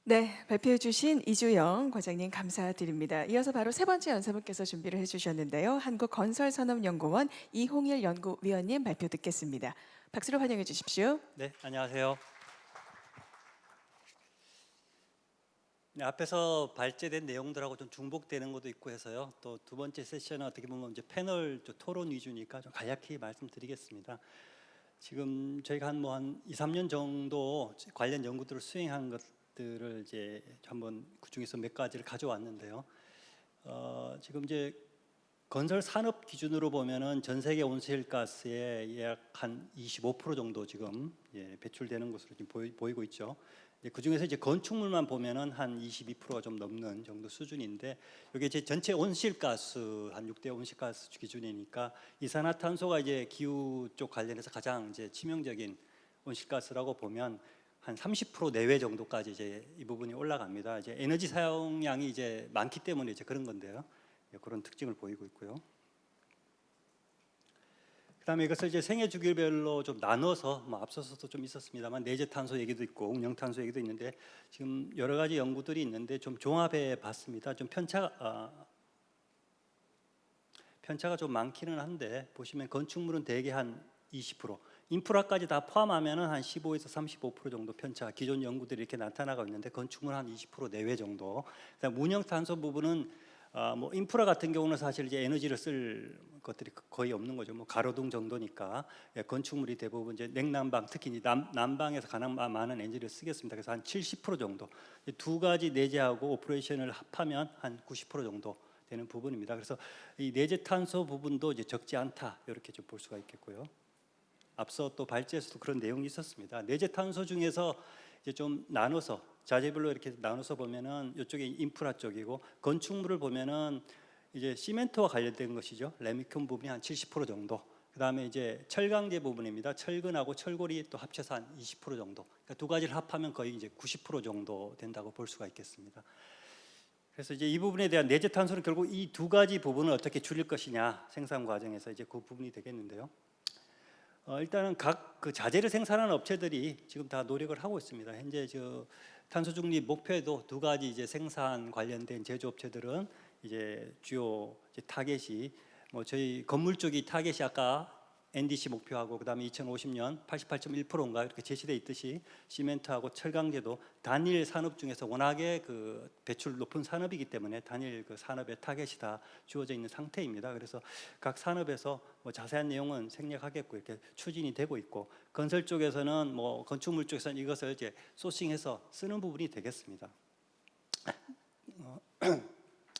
네, 발표해 주신 이주영 과장님 감사드립니다. 이어서 바로 세 번째 연사분께서 준비를 해주셨는데요. 한국건설산업연구원 이홍일 연구위원님 발표 듣겠습니다. 박수로 환영해 주십시오. 네, 안녕하세요. 네, 앞에서 발제된 내용들하고 좀 중복되는 것도 있고 해서요. 또 두 번째 세션은 어떻게 보면 이제 패널 토론 위주니까 좀 간략히 말씀드리겠습니다. 지금 저희가 한 2, 3년 정도 관련 연구들을 수행한 것들을 이제 한번 그 중에서 몇 가지를 가져왔는데요. 지금 이제 건설 산업 기준으로 보면은 전 세계 온실가스의 약 한 25% 정도 지금 배출되는 것으로 지금 보이고 있죠. 그 중에서 이제 건축물만 보면은 한 22%가 좀 넘는 정도 수준인데, 이게 이제 전체 온실가스 한 6대 온실가스 기준이니까 이산화탄소가 이제 기후 쪽 관련해서 가장 이제 치명적인 온실가스라고 보면 한 30% 내외 정도까지 이제 이 부분이 올라갑니다. 이제 에너지 사용량이 이제 많기 때문에 이제 그런 건데요. 그런 특징을 보이고 있고요. 그다음에 이것을 이제 생애 주기별로 좀 나눠서 뭐 앞서서도 좀 있었습니다만 내재 탄소 얘기도 있고 운영 탄소 얘기도 있는데 지금 여러 가지 연구들이 있는데 좀 종합해 봤습니다. 좀 편차가 좀 많기는 한데 보시면 건축물은 대개 한 20%, 인프라까지 다 포함하면은 한 15에서 35% 정도 편차, 기존 연구들이 이렇게 나타나고 있는데 건축물 한 20% 내외 정도. 그다음 운영 탄소 부분은 뭐 인프라 같은 경우는 사실 이제 에너지를 쓸 것들이 거의 없는 거죠. 뭐 가로등 정도니까. 예, 건축물이 대부분 이제 냉난방, 특히 이제 난방에서 가장 많은 에너지를 쓰겠습니다. 그래서 한 70% 정도. 이 두 가지 내재하고 오퍼레이션을 합하면 한 90% 정도 되는 부분입니다. 그래서 이 내재 탄소 부분도 이제 적지 않다 이렇게 좀 볼 수가 있겠고요. 앞서 또 발제에서도 그런 내용이 있었습니다. 내재 탄소 중에서 이제 좀 나눠서 자재별로 이렇게 나눠서 보면은 이쪽에 인프라 쪽이고 건축물을 보면은 이제 시멘트와 관련된 것이죠. 레미콘 부분이 한 70% 정도. 그다음에 이제 철강제 부분입니다. 철근하고 철골이 또 합쳐서 한 20% 정도. 그러니까 두 가지를 합하면 거의 이제 90% 정도 된다고 볼 수가 있겠습니다. 그래서 이제 이 부분에 대한 내재 탄소는 결국 이 두 가지 부분을 어떻게 줄일 것이냐 생산 과정에서 이제 그 부분이 되겠는데요. 일단은 각 그 자재를 생산하는 업체들이 지금 다 노력을 하고 있습니다. 현재 저 탄소 중립 목표에도 두 가지 이제 생산 관련된 제조업체들은 이제 주요 이제 타겟이 뭐 저희 건물 쪽이 타겟이 아까 NDC 목표하고 그다음에 2050년 88.1%인가 이렇게 제시돼 있듯이 시멘트하고 철강제도 단일 산업 중에서 워낙에 그 배출 높은 산업이기 때문에 단일 그 산업의 타겟이 다 주어져 있는 상태입니다. 그래서 각 산업에서 뭐 자세한 내용은 생략하겠고 이렇게 추진이 되고 있고 건설 쪽에서는 뭐 건축물 쪽에서는 이것을 이제 소싱해서 쓰는 부분이 되겠습니다.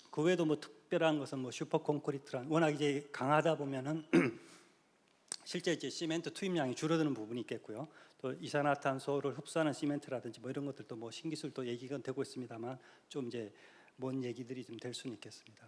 그 외에도 뭐 특별한 것은 뭐 슈퍼 콘크리트란 워낙 이제 강하다 보면은 실제 이제 시멘트 투입량이 줄어드는 부분이 있겠고요. 또 이산화탄소를 흡수하는 시멘트라든지 뭐 이런 것들도 뭐 신기술도 얘기가 되고 있습니다만 좀 이제 먼 얘기들이 좀 될 수는 있겠습니다.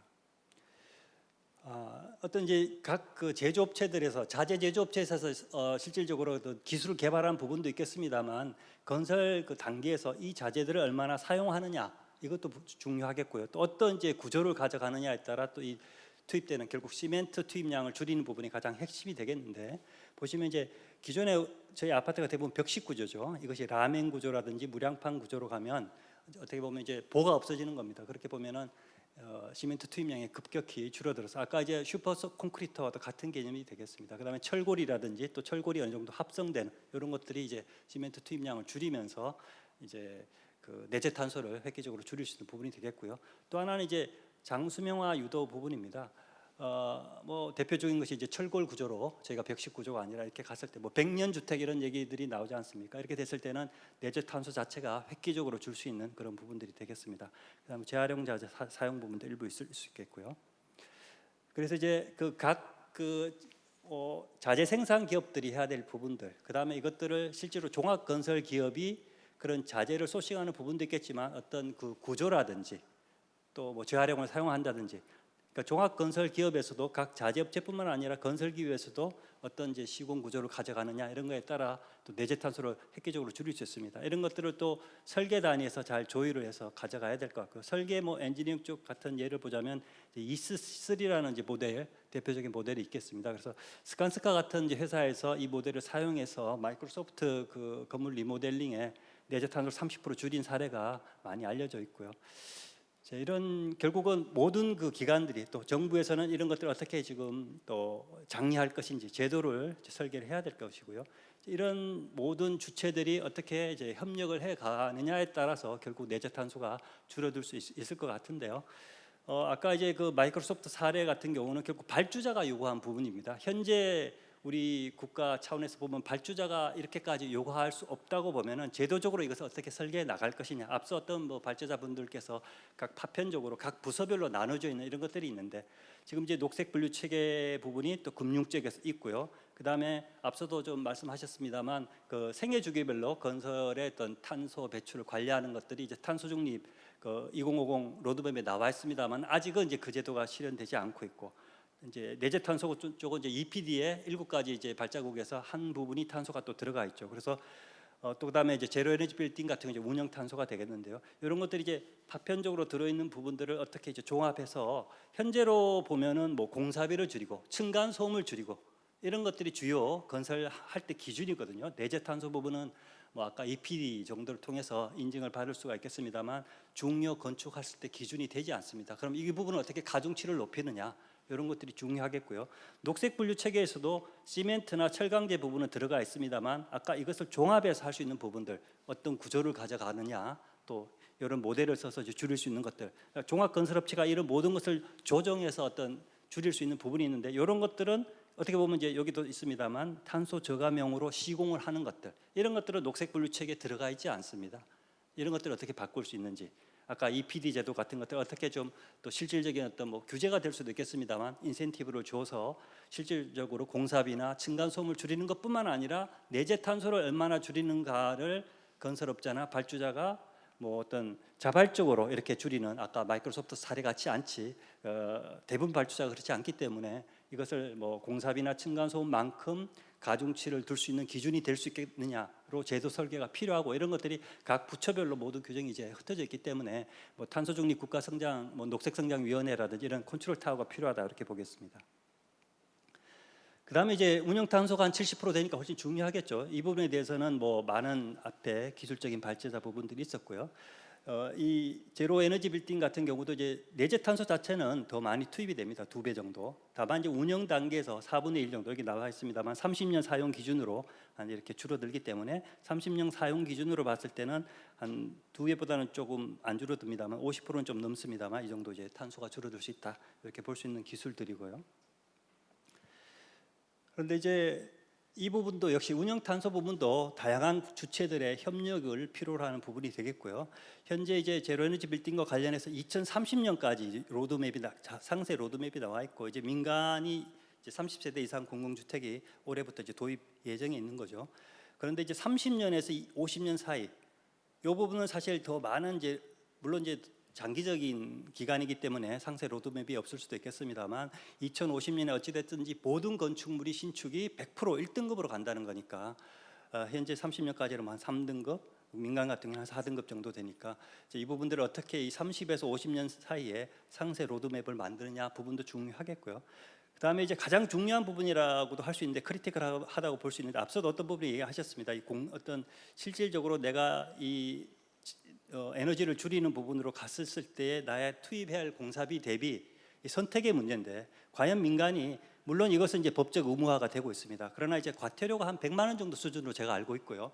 어떤 이제 각 그 제조업체들에서 자재 제조업체에서 실질적으로 기술을 개발한 부분도 있겠습니다만 건설 그 단계에서 이 자재들을 얼마나 사용하느냐 이것도 중요하겠고요. 또 어떤 이제 구조를 가져가느냐에 따라 또 이 투입되는 결국 시멘트 투입량을 줄이는 부분이 가장 핵심이 되겠는데 보시면 이제 기존에 저희 아파트가 대부분 벽식 구조죠. 이것이 라멘 구조라든지 무량판 구조로 가면 어떻게 보면 이제 보가 없어지는 겁니다. 그렇게 보면은 시멘트 투입량이 급격히 줄어들어서 아까 이제 슈퍼 콘크리트와도 같은 개념이 되겠습니다. 그다음에 철골이라든지 또 철골이 어느 정도 합성된 이런 것들이 이제 시멘트 투입량을 줄이면서 이제 그 내재 탄소를 획기적으로 줄일 수 있는 부분이 되겠고요. 또 하나는 이제 장수명화 유도 부분입니다. 뭐 대표적인 것이 이제 철골 구조로 저희가 벽식 구조가 아니라 이렇게 갔을 때 뭐 100년 주택 이런 얘기들이 나오지 않습니까? 이렇게 됐을 때는 내재 탄소 자체가 획기적으로 줄 수 있는 그런 부분들이 되겠습니다. 그다음에 재활용 자재 사용 부분도 일부 있을 수 있겠고요. 그래서 이제 그 각 자재 생산 기업들이 해야 될 부분들, 그다음에 이것들을 실제로 종합 건설 기업이 그런 자재를 소싱하는 부분도 있겠지만 어떤 그 구조라든지 또 뭐 재활용을 사용한다든지 그러니까 종합 건설 기업에서도 각 자재업체뿐만 아니라 건설 기업에서도 어떤 이제 시공 구조를 가져가느냐 이런 거에 따라 또 내재 탄소를 획기적으로 줄일 수 있습니다. 이런 것들을 또 설계 단위에서 잘 조율을 해서 가져가야 될 것 같고요. 설계 뭐 엔지니어링 쪽 같은 예를 보자면 이스3라는 이제 모델 대표적인 모델이 있겠습니다. 그래서 스칸스카 같은 이제 회사에서 이 모델을 사용해서 마이크로소프트 그 건물 리모델링에 내재 탄소를 30% 줄인 사례가 많이 알려져 있고요. 이런 결국은 모든 그 기관들이 또 정부에서는 이런 것들을 어떻게 지금 또 장려할 것인지 제도를 설계를 해야 될 것이고요. 이런 모든 주체들이 어떻게 이제 협력을 해 가느냐에 따라서 결국 내재 탄소가 줄어들 수 있을 것 같은데요. 아까 이제 그 마이크로소프트 사례 같은 경우는 결국 발주자가 요구한 부분입니다. 현재 우리 국가 차원에서 보면 발주자가 이렇게까지 요구할 수 없다고 보면은 제도적으로 이것을 어떻게 설계해 나갈 것이냐. 앞서 어떤 뭐 발주자분들께서 각 파편적으로 각 부서별로 나눠져 있는 이런 것들이 있는데 지금 이제 녹색 분류 체계 부분이 또 금융 쪽에서 있고요. 그다음에 앞서도 좀 말씀하셨습니다만 그 생애 주기별로 건설의 어떤 탄소 배출을 관리하는 것들이 이제 탄소 중립 그 2050 로드맵에 나와 있습니다만 아직은 이제 그 제도가 실현되지 않고 있고 이제 내재 탄소 쪽은 이제 EPD에 7가지 이제 발자국에서 한 부분이 탄소가 또 들어가 있죠. 그래서 또 그다음에 이제 제로 에너지 빌딩 같은 게 이제 운영 탄소가 되겠는데요. 이런 것들이 이제 파편적으로 들어 있는 부분들을 어떻게 이제 종합해서 현재로 보면은 뭐 공사비를 줄이고 층간 소음을 줄이고 이런 것들이 주요 건설할 때 기준이거든요. 내재 탄소 부분은 뭐 아까 EPD 정도를 통해서 인증을 받을 수가 있겠습니다만 중요 건축했을 때 기준이 되지 않습니다. 그럼 이 부분을 어떻게 가중치를 높이느냐 이런 것들이 중요하겠고요. 녹색 분류 체계에서도 시멘트나 철강제 부분은 들어가 있습니다만 아까 이것을 종합해서 할 수 있는 부분들 어떤 구조를 가져가느냐 또 이런 모델을 써서 이제 줄일 수 있는 것들 종합 건설업체가 이런 모든 것을 조정해서 어떤 줄일 수 있는 부분이 있는데 이런 것들은 어떻게 보면 이제 여기도 있습니다만 탄소 저감형으로 시공을 하는 것들 이런 것들은 녹색 분류 체계에 들어가 있지 않습니다. 이런 것들을 어떻게 바꿀 수 있는지 아까 EPD 제도 같은 것들 어떻게 좀 또 실질적인 어떤 뭐 규제가 될 수도 있겠습니다만 인센티브를 줘서 실질적으로 공사비나 층간소음을 줄이는 것뿐만 아니라 내재 탄소를 얼마나 줄이는가를 건설업자나 발주자가 뭐 어떤 자발적으로 이렇게 줄이는 아까 마이크로소프트 사례 같지 않지 대부분 발주자가 그렇지 않기 때문에 이것을 뭐 공사비나 층간소음만큼 가중치를 둘 수 있는 기준이 될 수 있겠느냐로 제도 설계가 필요하고 이런 것들이 각 부처별로 모든 규정이 이제 흩어져 있기 때문에 뭐 탄소 중립 국가 성장 뭐 녹색 성장 위원회라든지 이런 컨트롤 타워가 필요하다 이렇게 보겠습니다. 그다음에 이제 운영 탄소가 한 70% 되니까 훨씬 중요하겠죠. 이 부분에 대해서는 뭐 많은 앞에 기술적인 발전자 부분들이 있었고요. 이 제로 에너지 빌딩 같은 경우도 이제 내재 탄소 자체는 더 많이 투입이 됩니다. 2배 정도. 다만 이제 운영 단계에서 4분의 1 정도 여기 나와 있습니다만 30년 사용 기준으로 한 이렇게 줄어들기 때문에 30년 사용 기준으로 봤을 때는 한 2배보다는 조금 안 줄어듭니다만 50%는 좀 넘습니다만 이 정도 이제 탄소가 줄어들 수 있다 이렇게 볼 수 있는 기술들이고요. 그런데 이제 이 부분도 역시 운영 탄소 부분도 다양한 주체들의 협력을 필요로 하는 부분이 되겠고요. 현재 이제 제로 에너지 빌딩과 관련해서 2030년까지 로드맵이 상세 로드맵이 나와 있고 이제 민간이 이제 30세대 이상 공공주택이 올해부터 이제 도입 예정에 있는 거죠. 그런데 이제 30년에서 50년 사이 이 부분은 사실 더 많은 이제 물론 이제 장기적인 기간이기 때문에 상세 로드맵이 없을 수도 있겠습니다만 2050년에 어찌됐든지 모든 건축물이 신축이 100% 1등급으로 간다는 거니까 현재 30년까지는 한 3등급 민간 같은 경우는 한 4등급 정도 되니까 이제 이 부분들을 어떻게 이 30에서 50년 사이에 상세 로드맵을 만드느냐 부분도 중요하겠고요. 그다음에 이제 가장 중요한 부분이라고도 할 수 있는데 크리티컬하다고 볼 수 있는데 앞서도 어떤 부분이 얘기하셨습니다. 어떤 실질적으로 내가 이 에너지를 줄이는 부분으로 갔을 때 나의 투입해야 할 공사비 대비 선택의 문제인데 과연 민간이 물론 이것은 이제 법적 의무화가 되고 있습니다. 그러나 이제 과태료가 한 100만 원 정도 수준으로 제가 알고 있고요.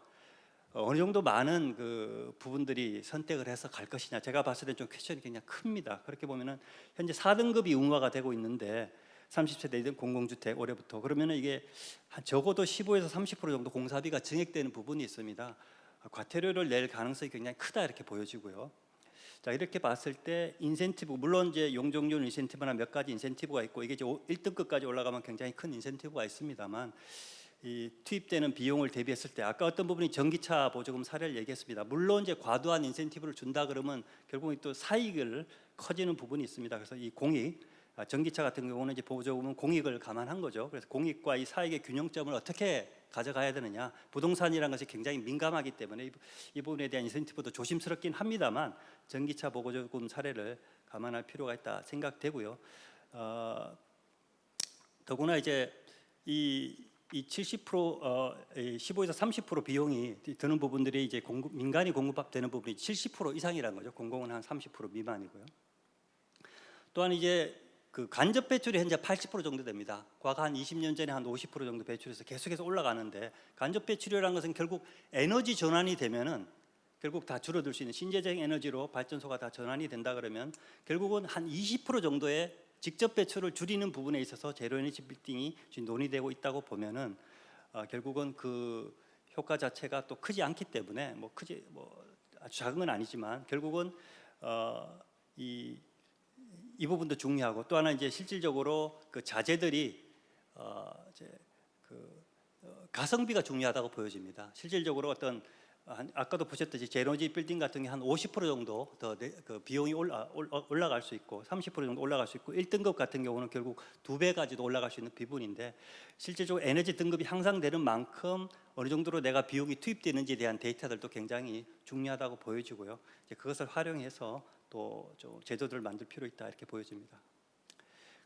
어느 정도 많은 그 부분들이 선택을 해서 갈 것이냐 제가 봤을 때 좀 퀘스천이 굉장히 큽니다. 그렇게 보면은 현재 4등급이 의무화가 되고 있는데 30세대 공공주택 올해부터 그러면은 이게 한 적어도 15에서 30% 정도 공사비가 증액되는 부분이 있습니다. 과태료를 낼 가능성이 굉장히 크다 이렇게 보여지고요. 자 이렇게 봤을 때 인센티브 물론 이제 용적률 인센티브나 몇 가지 인센티브가 있고 이게 이제 1등급까지 올라가면 굉장히 큰 인센티브가 있습니다만 이 투입되는 비용을 대비했을 때 아까 어떤 부분이 전기차 보조금 사례를 얘기했습니다. 물론 이제 과도한 인센티브를 준다 그러면 결국 또 사익을 커지는 부분이 있습니다. 그래서 이 공익 전기차 같은 경우는 이제 보조금은 공익을 감안한 거죠. 그래서 공익과 이 사익의 균형점을 어떻게 가져가야 되느냐. 부동산이라는 것이 굉장히 민감하기 때문에 이 부분에 대한 인센티브도 조심스럽긴 합니다만 전기차 보조금 사례를 감안할 필요가 있다 생각되고요. 더구나 이제 이 70% 15에서 30% 비용이 드는 부분들이 이제 민간이 공급되는 부분이 70% 이상이라는 거죠. 공공은 한 30% 미만이고요. 또한 이제 그 간접 배출이 현재 80% 정도 됩니다. 과거 한 20년 전에 한 50% 정도 배출해서 계속해서 올라가는데 간접 배출이라는 것은 결국 에너지 전환이 되면은 결국 다 줄어들 수 있는 신재생 에너지로 발전소가 다 전환이 된다 그러면 결국은 한 20% 정도의 직접 배출을 줄이는 부분에 있어서 제로 에너지 빌딩이 지금 논의되고 있다고 보면은 결국은 그 효과 자체가 또 크지 않기 때문에 뭐 아주 작은 건 아니지만 결국은 이 부분도 중요하고 또 하나 이제 실질적으로 그 자재들이 이제 가성비가 중요하다고 보여집니다. 실질적으로 어떤 아까도 보셨듯이 제로지 빌딩 같은 게 한 50% 정도 더 그 비용이 올라갈 수 있고 30% 정도 올라갈 수 있고 1등급 같은 경우는 결국 2배까지도 올라갈 수 있는 부분인데 실질적으로 에너지 등급이 향상되는 만큼 어느 정도로 내가 비용이 투입되는지에 대한 데이터들도 굉장히 중요하다고 보여지고요. 이제 그것을 활용해서 또 좀 제도들을 만들 필요 있다 이렇게 보여집니다.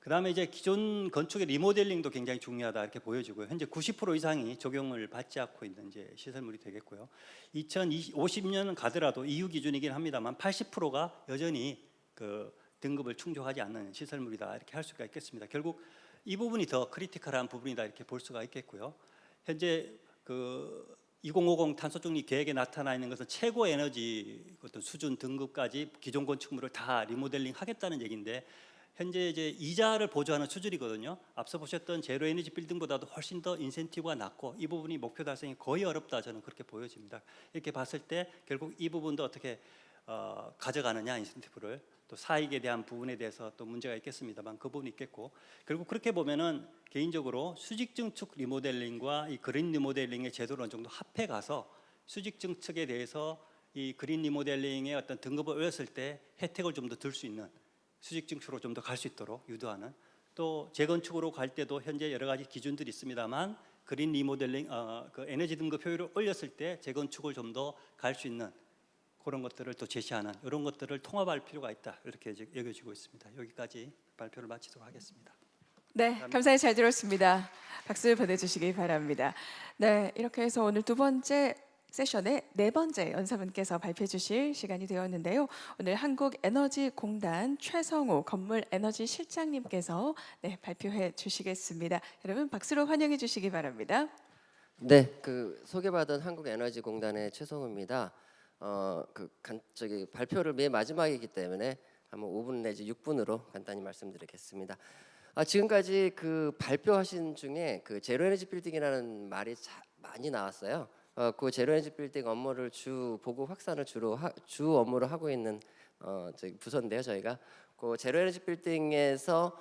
그다음에 이제 기존 건축의 리모델링도 굉장히 중요하다 이렇게 보여지고요. 현재 90% 이상이 적용을 받지 않고 있는 이제 시설물이 되겠고요. 2050년 가더라도 EU 기준이긴 합니다만 80%가 여전히 그 등급을 충족하지 않는 시설물이다 이렇게 할 수가 있겠습니다. 결국 이 부분이 더 크리티컬한 부분이다 이렇게 볼 수가 있겠고요. 현재 그 2050 탄소 중립 계획에 나타나 있는 것은 최고 에너지 어떤 수준 등급까지 기존 건축물을 다 리모델링 하겠다는 얘기인데 현재 이제 이자를 보조하는 수준이거든요. 앞서 보셨던 제로 에너지 빌딩보다도 훨씬 더 인센티브가 낮고 이 부분이 목표 달성이 거의 어렵다 저는 그렇게 보여집니다. 이렇게 봤을 때 결국 이 부분도 어떻게 가져가느냐 인센티브를 또 사익에 대한 부분에 대해서 또 문제가 있겠습니다만 그 부분이 있겠고 결국 그렇게 보면은 개인적으로 수직 증축 리모델링과 이 그린 리모델링의 제도를 어느 정도 합해 가서 수직 증축에 대해서 이 그린 리모델링의 어떤 등급을 올렸을 때 혜택을 좀 더 들 수 있는 수직 증축으로 좀 더 갈 수 있도록 유도하는 또 재건축으로 갈 때도 현재 여러 가지 기준들이 있습니다만 그린 리모델링 그 에너지 등급 효율을 올렸을 때 재건축을 좀 더 갈 수 있는 그런 것들을 또 제시하는 이런 것들을 통합할 필요가 있다 이렇게 여겨지고 있습니다. 여기까지 발표를 마치도록 하겠습니다. 네, 감사히 잘 들었습니다. 박수 보내주시기 바랍니다. 네, 이렇게 해서 오늘 두 번째 세션의 네 번째 연사분께서 발표해 주실 시간이 되었는데요. 오늘 한국에너지공단 최성우 건물에너지 실장님께서 네, 발표해 주시겠습니다. 여러분 박수로 환영해 주시기 바랍니다. 네, 그 소개받은 한국에너지공단의 최성우입니다. 저기 발표를 맨 마지막이기 때문에 한번 5분 내지 6분으로 간단히 말씀드리겠습니다. 지금까지 그 발표하신 중에 그 제로에너지 빌딩이라는 말이 많이 나왔어요. 그 제로에너지 빌딩 업무를 보급 확산을 주 업무로 하고 있는 저기 부서인데요. 저희가 그 제로에너지 빌딩에서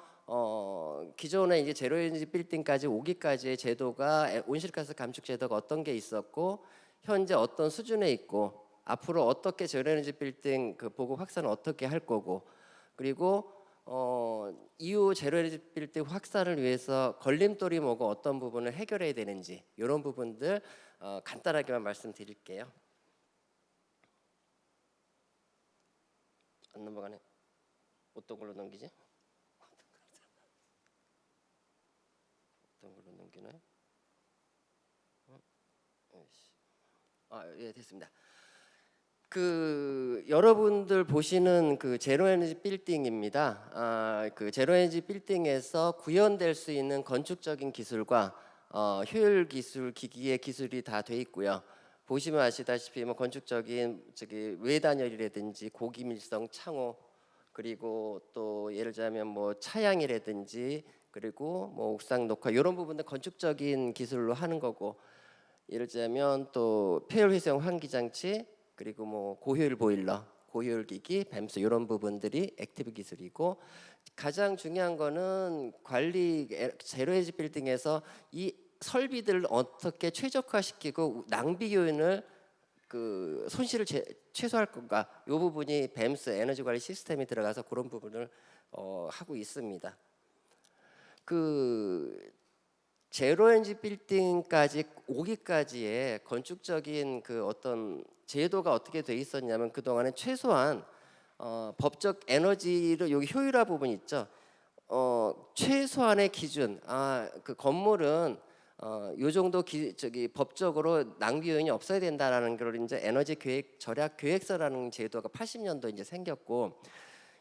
기존에 이제 제로에너지 빌딩까지 오기까지의 제도가 온실가스 감축 제도가 어떤 게 있었고 현재 어떤 수준에 있고 앞으로 어떻게 제로에너지 빌딩 그 보급 확산을 어떻게 할 거고 그리고 이후 제로에너지 빌딩 확산을 위해서 걸림돌이 뭐고 어떤 부분을 해결해야 되는지 이런 부분들 간단하게만 말씀드릴게요. 안 넘어가네. 어떤 걸로 넘기지? 어떤 걸로 넘기나요? 예, 됐습니다. 그 여러분들 보시는 그 제로에너지 빌딩입니다. 그 제로에너지 빌딩에서 구현될 수 있는 건축적인 기술과 효율 기술, 기기의 기술이 다 돼 있고요. 보시면 아시다시피 뭐 건축적인 저기 외단열이라든지 고기밀성 창호 그리고 또 예를 들자면 뭐 차양이라든지 그리고 뭐 옥상 녹화 이런 부분들 건축적인 기술로 하는 거고 예를 들자면 또 폐열 회생 환기 장치 그리고 뭐 고효율 보일러, 고효율 기기, 뱀수 이런 부분들이 액티브 기술이고 가장 중요한 거는 관리 제로에너지 빌딩에서 이 설비들을 어떻게 최적화시키고 낭비 요인을 그 손실을 최소화할 건가 이 부분이 뱀스 에너지 관리 시스템이 들어가서 그런 부분을 하고 있습니다. 그 제로에너지 빌딩까지 오기까지의 건축적인 그 어떤 제도가 어떻게 돼 있었냐면 그 동안에 최소한 법적 에너지로 여기 효율화 부분 있죠. 최소한의 기준 그 건물은 요 정도 저기 법적으로 낭비 요인이 없어야 된다라는 걸 이제 에너지 계획 절약 계획서라는 제도가 80년도 이제 생겼고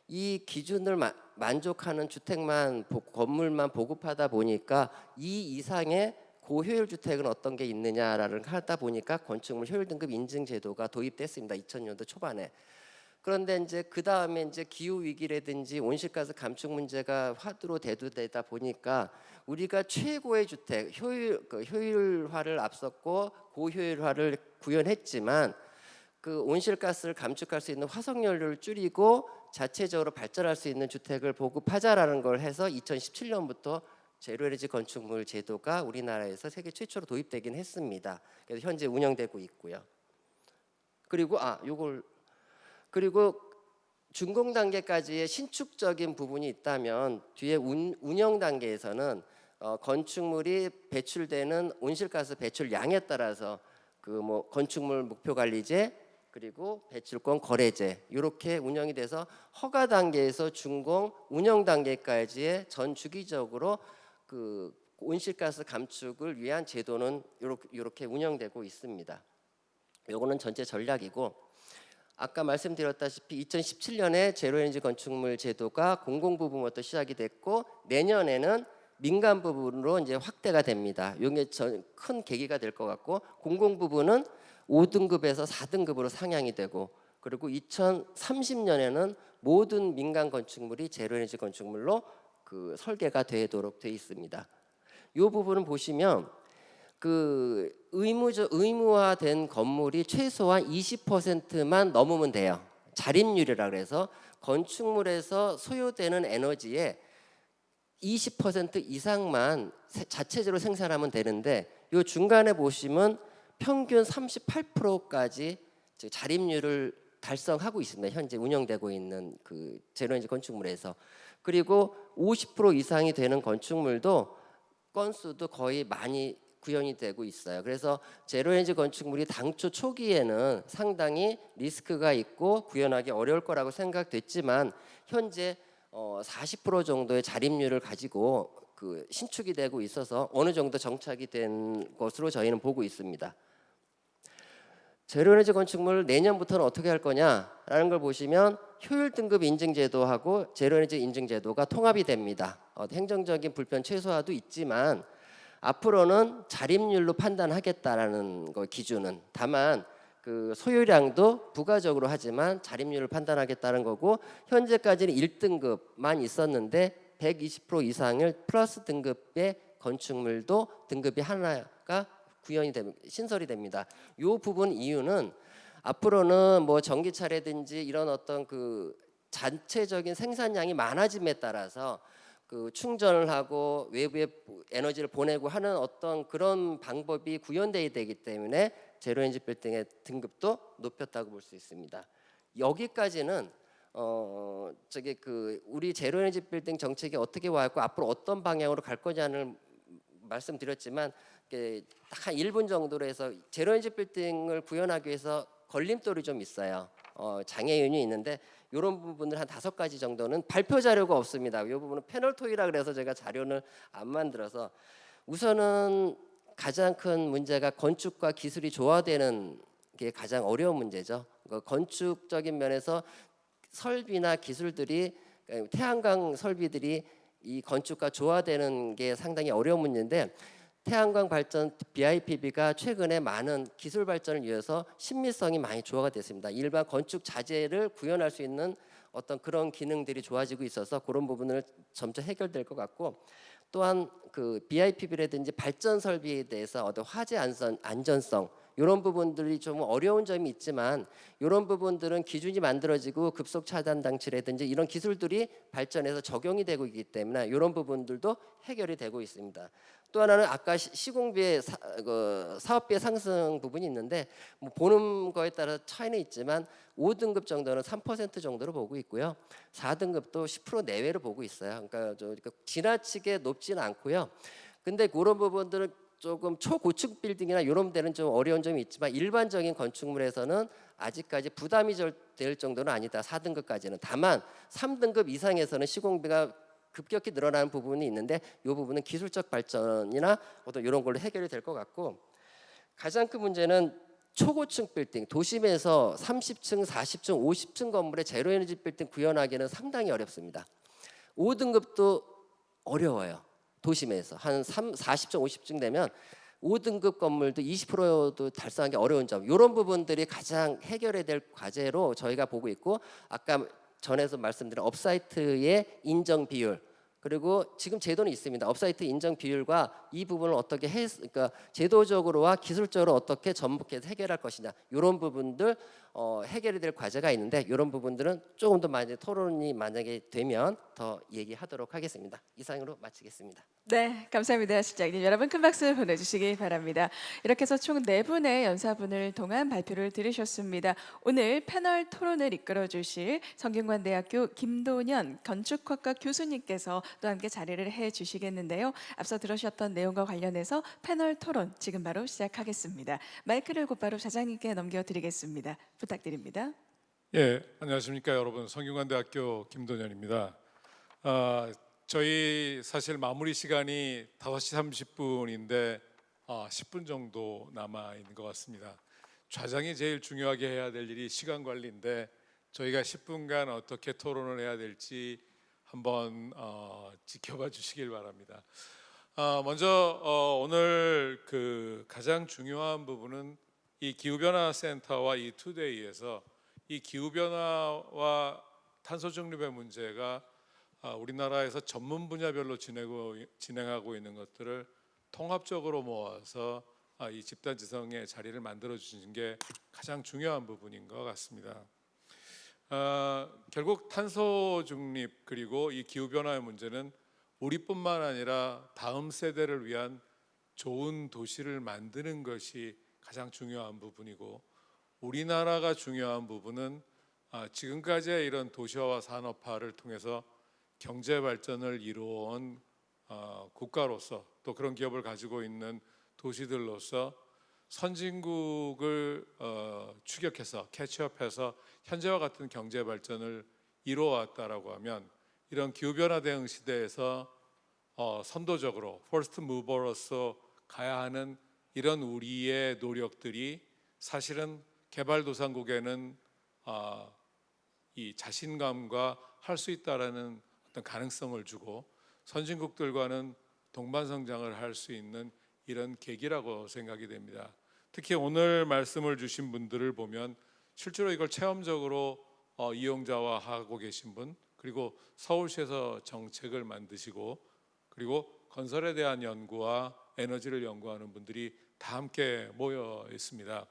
이 기준을 만족하는 주택만 건물만 보급하다 보니까 이 이상의 고효율 주택은 어떤 게 있느냐를 하다 보니까 건축물 효율 등급 인증 제도가 도입됐습니다. 2000년도 초반에. 그런데 이제 그 다음에 이제 기후 위기라든지 온실가스 감축 문제가 화두로 대두되다 보니까 우리가 최고의 주택 효율화를 앞섰고 고효율화를 구현했지만 그 온실가스를 감축할 수 있는 화석연료를 줄이고 자체적으로 발전할 수 있는 주택을 보급하자라는 걸 해서 2017년부터 제로에너지 건축물 제도가 우리나라에서 세계 최초로 도입되긴 했습니다. 그래서 현재 운영되고 있고요. 그리고 그리고 준공 단계까지의 신축적인 부분이 있다면 뒤에 운영 단계에서는 건축물이 배출되는 온실가스 배출량에 따라서 그 뭐 건축물 목표 관리제 그리고 배출권 거래제 이렇게 운영이 돼서 허가 단계에서 준공 운영 단계까지의 전 주기적으로 그 온실가스 감축을 위한 제도는 이렇게 운영되고 있습니다. 요거는 전체 전략이고, 아까 말씀드렸다시피 2017년에 제로에너지 건축물 제도가 공공부분부터 시작이 됐고 내년에는 민간 부분으로 이제 확대가 됩니다. 이게 큰 계기가 될 것 같고, 공공부분은 5등급에서 4등급으로 상향이 되고, 그리고 2030년에는 모든 민간 건축물이 제로에너지 건축물로 그 설계가 되도록 돼 있습니다. 이 부분을 보시면 그 의무화된 건물이 최소한 20%만 넘으면 돼요. 자립률이라 그래서 건축물에서 소요되는 에너지의 20% 이상만 자체적으로 생산하면 되는데, 이 중간에 보시면 평균 38%까지 자립률을 달성하고 있습니다. 현재 운영되고 있는 그 제로에너지 건축물에서. 그리고 50% 이상이 되는 건축물도 건수도 거의 많이 구현이 되고 있어요. 그래서 제로에너지 건축물이 당초 초기에는 상당히 리스크가 있고 구현하기 어려울 거라고 생각됐지만 현재 40% 정도의 자립률을 가지고 그 신축이 되고 있어서 어느 정도 정착이 된 것으로 저희는 보고 있습니다. 제로에너지 건축물 내년부터는 어떻게 할 거냐라는 걸 보시면 효율 등급 인증 제도하고 제로에너지 인증 제도가 통합이 됩니다. 행정적인 불편 최소화도 있지만 앞으로는 자립률로 판단하겠다라는 거 기준은, 다만 그 소유량도 부가적으로 하지만 자립률을 판단하겠다는 거고, 현재까지는 1등급만 있었는데 120% 이상을 플러스 등급의 건축물도 등급이 하나가 구현이 됩니다. 신설이 됩니다. 이 부분 이유는 앞으로는 뭐 전기차라든지 이런 어떤 그 전체적인 생산량이 많아짐에 따라서 그 충전을 하고 외부에 에너지를 보내고 하는 어떤 그런 방법이 구현돼야 되기 때문에 제로에너지 빌딩의 등급도 높였다고 볼 수 있습니다. 여기까지는 저기 그 우리 제로에너지 빌딩 정책이 어떻게 와있고 앞으로 어떤 방향으로 갈 거냐는 말씀드렸지만, 딱 한 1분 정도로 해서 제로에너지 빌딩을 구현하기 위해서 걸림돌이 좀 있어요. 장애인이 있는데 이런 부분을 한 5가지 정도는 발표 자료가 없습니다. 이 부분은 패널 토의라 그래서 제가 자료를 안 만들어서, 우선은 가장 큰 문제가 건축과 기술이 조화되는 게 가장 어려운 문제죠. 건축적인 면에서 설비나 기술들이, 태양광 설비들이 이 건축과 조화되는 게 상당히 어려운 문제인데, 태양광 발전 BIPB가 최근에 많은 기술 발전을 위해서 신미성이 많이 조화가 됐습니다. 일반 건축 자재를 구현할 수 있는 어떤 그런 기능들이 좋아지고 있어서 그런 부분을 점차 해결될 것 같고, 또한 그 BIPB라든지 발전 설비에 대해서 어떤 화재 안전성 이런 부분들이 좀 어려운 점이 있지만, 이런 부분들은 기준이 만들어지고 급속 차단 장치라든지 이런 기술들이 발전해서 적용이 되고 있기 때문에 이런 부분들도 해결이 되고 있습니다. 또 하나는 아까 시공비의 사업비의 상승 부분이 있는데, 뭐 보는 거에 따라 차이는 있지만 5등급 정도는 3% 정도로 보고 있고요. 4등급도 10% 내외로 보고 있어요. 그러니까 지나치게 높지는 않고요. 근데 그런 부분들은 조금 초고층 빌딩이나 이런 데는 좀 어려운 점이 있지만, 일반적인 건축물에서는 아직까지 부담이 될 정도는 아니다. 4등급까지는. 다만 3등급 이상에서는 시공비가 급격히 늘어나는 부분이 있는데, 이 부분은 기술적 발전이나 어떤 이런 걸로 해결이 될 것 같고, 가장 큰 문제는 초고층 빌딩, 도심에서 30층, 40층, 50층 건물의 제로에너지 빌딩 구현하기는 상당히 어렵습니다. 5등급도 어려워요. 도심에서 한 40층, 50층 되면 5등급 건물도 20%도 달성하기 어려운 점, 이런 부분들이 가장 해결해야 될 과제로 저희가 보고 있고, 아까 전에서 말씀드린 업사이트의 인정 비율, 그리고 지금 제도는 있습니다. 업사이트 인정 비율과 이 부분을 어떻게 그러니까 제도적으로와 기술적으로 어떻게 전복해서 해결할 것이냐, 이런 부분들 해결이 될 과제가 있는데, 이런 부분들은 조금 더 많이 토론이 만약에 되면 더 얘기하도록 하겠습니다. 이상으로 마치겠습니다. 네, 감사합니다, 실장님. 여러분 큰 박수 보내주시기 바랍니다. 이렇게 해서 총 4분의 연사분을 통한 발표를 들으셨습니다. 오늘 패널 토론을 이끌어 주실 성균관대학교 김도년 건축학과 교수님께서 또 함께 자리를 해 주시겠는데요. 앞서 들으셨던 내용과 관련해서 패널 토론 지금 바로 시작하겠습니다. 마이크를 곧바로 사장님께 넘겨드리겠습니다. 부탁드립니다. 예, 안녕하십니까 여러분. 성균관대학교 김동현입니다. 저희 사실 마무리 시간이 5시 30분인데 10분 정도 남아 있는 것 같습니다. 좌장이 제일 중요하게 해야 될 일이 시간 관리인데 저희가 10분간 어떻게 토론을 해야 될지 한번 지켜봐 주시길 바랍니다. 먼저 오늘 그 가장 중요한 부분은 이 기후변화 센터와 이 투데이에서 이 기후변화와 탄소 중립의 문제가 우리나라에서 전문 분야별로 진행하고 있는 것들을 통합적으로 모아서 이 집단지성의 자리를 만들어 주신 게 가장 중요한 부분인 것 같습니다. 결국 탄소 중립 그리고 이 기후 변화의 문제는 우리뿐만 아니라 다음 세대를 위한 좋은 도시를 만드는 것이 가장 중요한 부분이고, 우리나라가 중요한 부분은 지금까지의 이런 도시화와 산업화를 통해서 경제 발전을 이루어온 국가로서, 또 그런 기업을 가지고 있는 도시들로서 선진국을 추격해서 캐치업해서 현재와 같은 경제 발전을 이루어왔다라고 하면, 이런 기후변화 대응 시대에서 선도적으로 퍼스트 무버로서 가야 하는 이런 우리의 노력들이 사실은 개발도상국에는 이 자신감과 할 수 있다라는 어떤 가능성을 주고, 선진국들과는 동반 성장을 할 수 있는 이런 계기라고 생각이 됩니다. 특히 오늘 말씀을 주신 분들을 보면 실제로 이걸 체험적으로 이용자와 하고 계신 분, 그리고 서울시에서 정책을 만드시고, 그리고 건설에 대한 연구와 에너지를 연구하는 분들이 다 함께 모여 있습니다.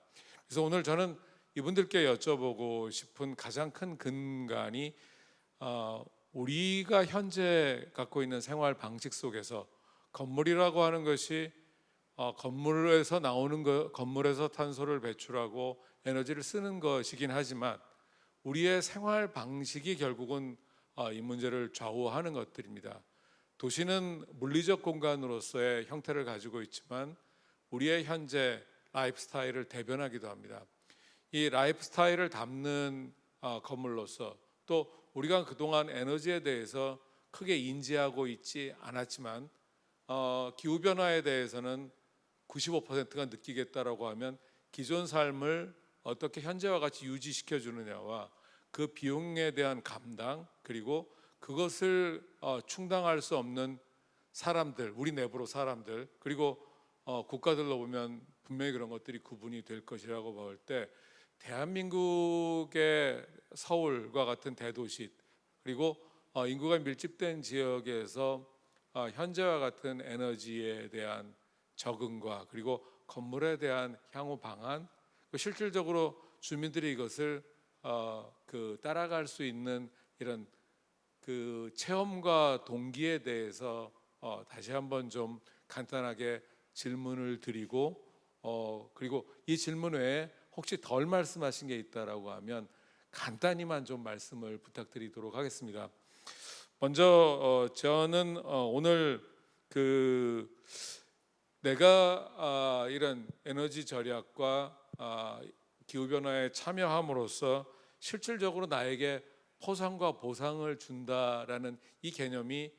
그래서 오늘 저는 이분들께 여쭤보고 싶은 가장 큰 근간이 우리가 현재 갖고 있는 생활 방식 속에서 건물이라고 하는 것이 건물에서 나오는 것, 건물에서 탄소를 배출하고 에너지를 쓰는 것이긴 하지만 우리의 생활 방식이 결국은 이 문제를 좌우하는 것들입니다. 도시는 물리적 공간으로서의 형태를 가지고 있지만 우리의 현재 라이프 스타일을 대변하기도 합니다. 이 라이프 스타일을 담는 건물로서, 또 우리가 그동안 에너지에 대해서 크게 인지하고 있지 않았지만 기후 변화에 대해서는 95%가 느끼겠다라고 하면 기존 삶을 어떻게 현재와 같이 유지시켜 주느냐와 그 비용에 대한 감당, 그리고 그것을 충당할 수 없는 사람들, 우리 내부로 사람들, 그리고 국가들로 보면 분명히 그런 것들이 구분이 될 것이라고 볼 때, 대한민국의 서울과 같은 대도시, 그리고 인구가 밀집된 지역에서 현재와 같은 에너지에 대한 적응과 그리고 건물에 대한 향후 방안, 실질적으로 주민들이 이것을 따라갈 수 있는 이런 그 체험과 동기에 대해서 다시 한번 좀 간단하게 질문을 드리고, 그리고 이 질문 외에 혹시 덜 말씀하신 게 있다라고 하면 간단히만 좀 말씀을 부탁드리도록 하겠습니다. 먼저 저는 오늘 내가 이런 에너지 절약과 기후 변화에 참여함으로써 실질적으로 나에게 포상과 보상을 준다라는 이 개념이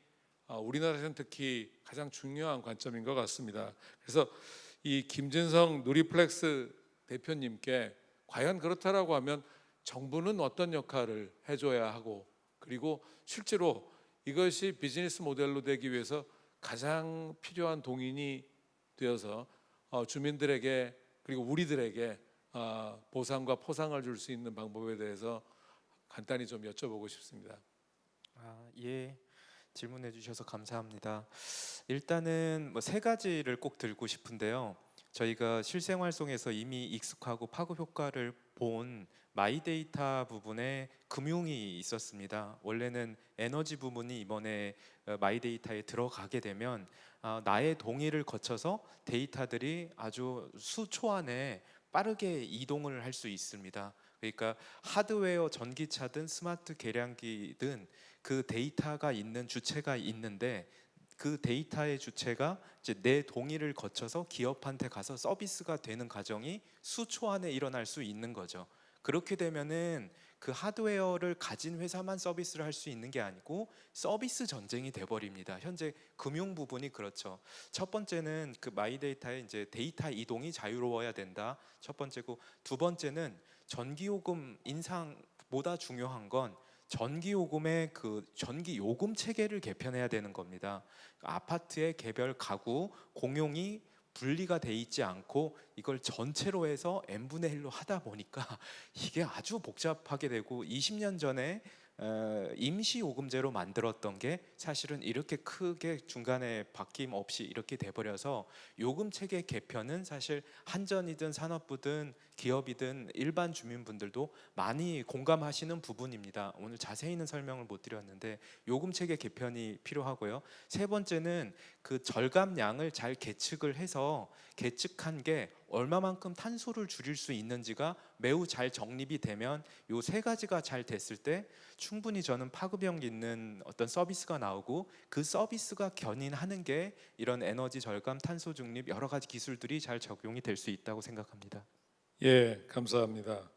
우리나라에서는 특히 가장 중요한 관점인 것 같습니다. 그래서 이 김진성 누리플렉스 대표님께 과연 그렇다라고 하면 정부는 어떤 역할을 해줘야 하고, 그리고 실제로 이것이 비즈니스 모델로 되기 위해서 가장 필요한 동인이 되어서 주민들에게 그리고 우리들에게 보상과 포상을 줄 수 있는 방법에 대해서 간단히 좀 여쭤보고 싶습니다. 예, 질문해 주셔서 감사합니다. 일단은 뭐 세 가지를 꼭 들고 싶은데요. 저희가 실생활 속에서 이미 익숙하고 파급 효과를 본 마이데이터 부분에 금융이 있었습니다. 원래는 에너지 부분이 이번에 마이데이터에 들어가게 되면 나의 동의를 거쳐서 데이터들이 아주 수초 안에 빠르게 이동을 할 수 있습니다. 그러니까 하드웨어 전기차든 스마트 계량기든 그 데이터가 있는 주체가 있는데 그 데이터의 주체가 이제 내 동의를 거쳐서 기업한테 가서 서비스가 되는 과정이 수초 안에 일어날 수 있는 거죠. 그렇게 되면은 그 하드웨어를 가진 회사만 서비스를 할 수 있는 게 아니고 서비스 전쟁이 돼 버립니다. 현재 금융 부분이 그렇죠. 첫 번째는 그 마이데이터의 이제 데이터 이동이 자유로워야 된다. 첫 번째고, 두 번째는 전기요금 인상보다 중요한 건 전기요금의 그 전기요금 체계를 개편해야 되는 겁니다. 아파트의 개별 가구 공용이 분리가 돼 있지 않고 이걸 전체로 해서 n분의 1로 하다 보니까 이게 아주 복잡하게 되고, 20년 전에 임시요금제로 만들었던 게 사실은 이렇게 크게 중간에 바뀜 없이 이렇게 돼버려서 요금 체계 개편은 사실 한전이든 산업부든 기업이든 일반 주민분들도 많이 공감하시는 부분입니다. 오늘 자세히는 설명을 못 드렸는데 요금 체계 개편이 필요하고요. 세 번째는 그 절감량을 잘 계측을 해서 계측한 게 얼마만큼 탄소를 줄일 수 있는지가 매우 잘 정립이 되면 요 세 가지가 잘 됐을 때 충분히 저는 파급력 있는 어떤 서비스가 나오고, 그 서비스가 견인하는 게 이런 에너지 절감, 탄소 중립 여러 가지 기술들이 잘 적용이 될 수 있다고 생각합니다. 예, 감사합니다.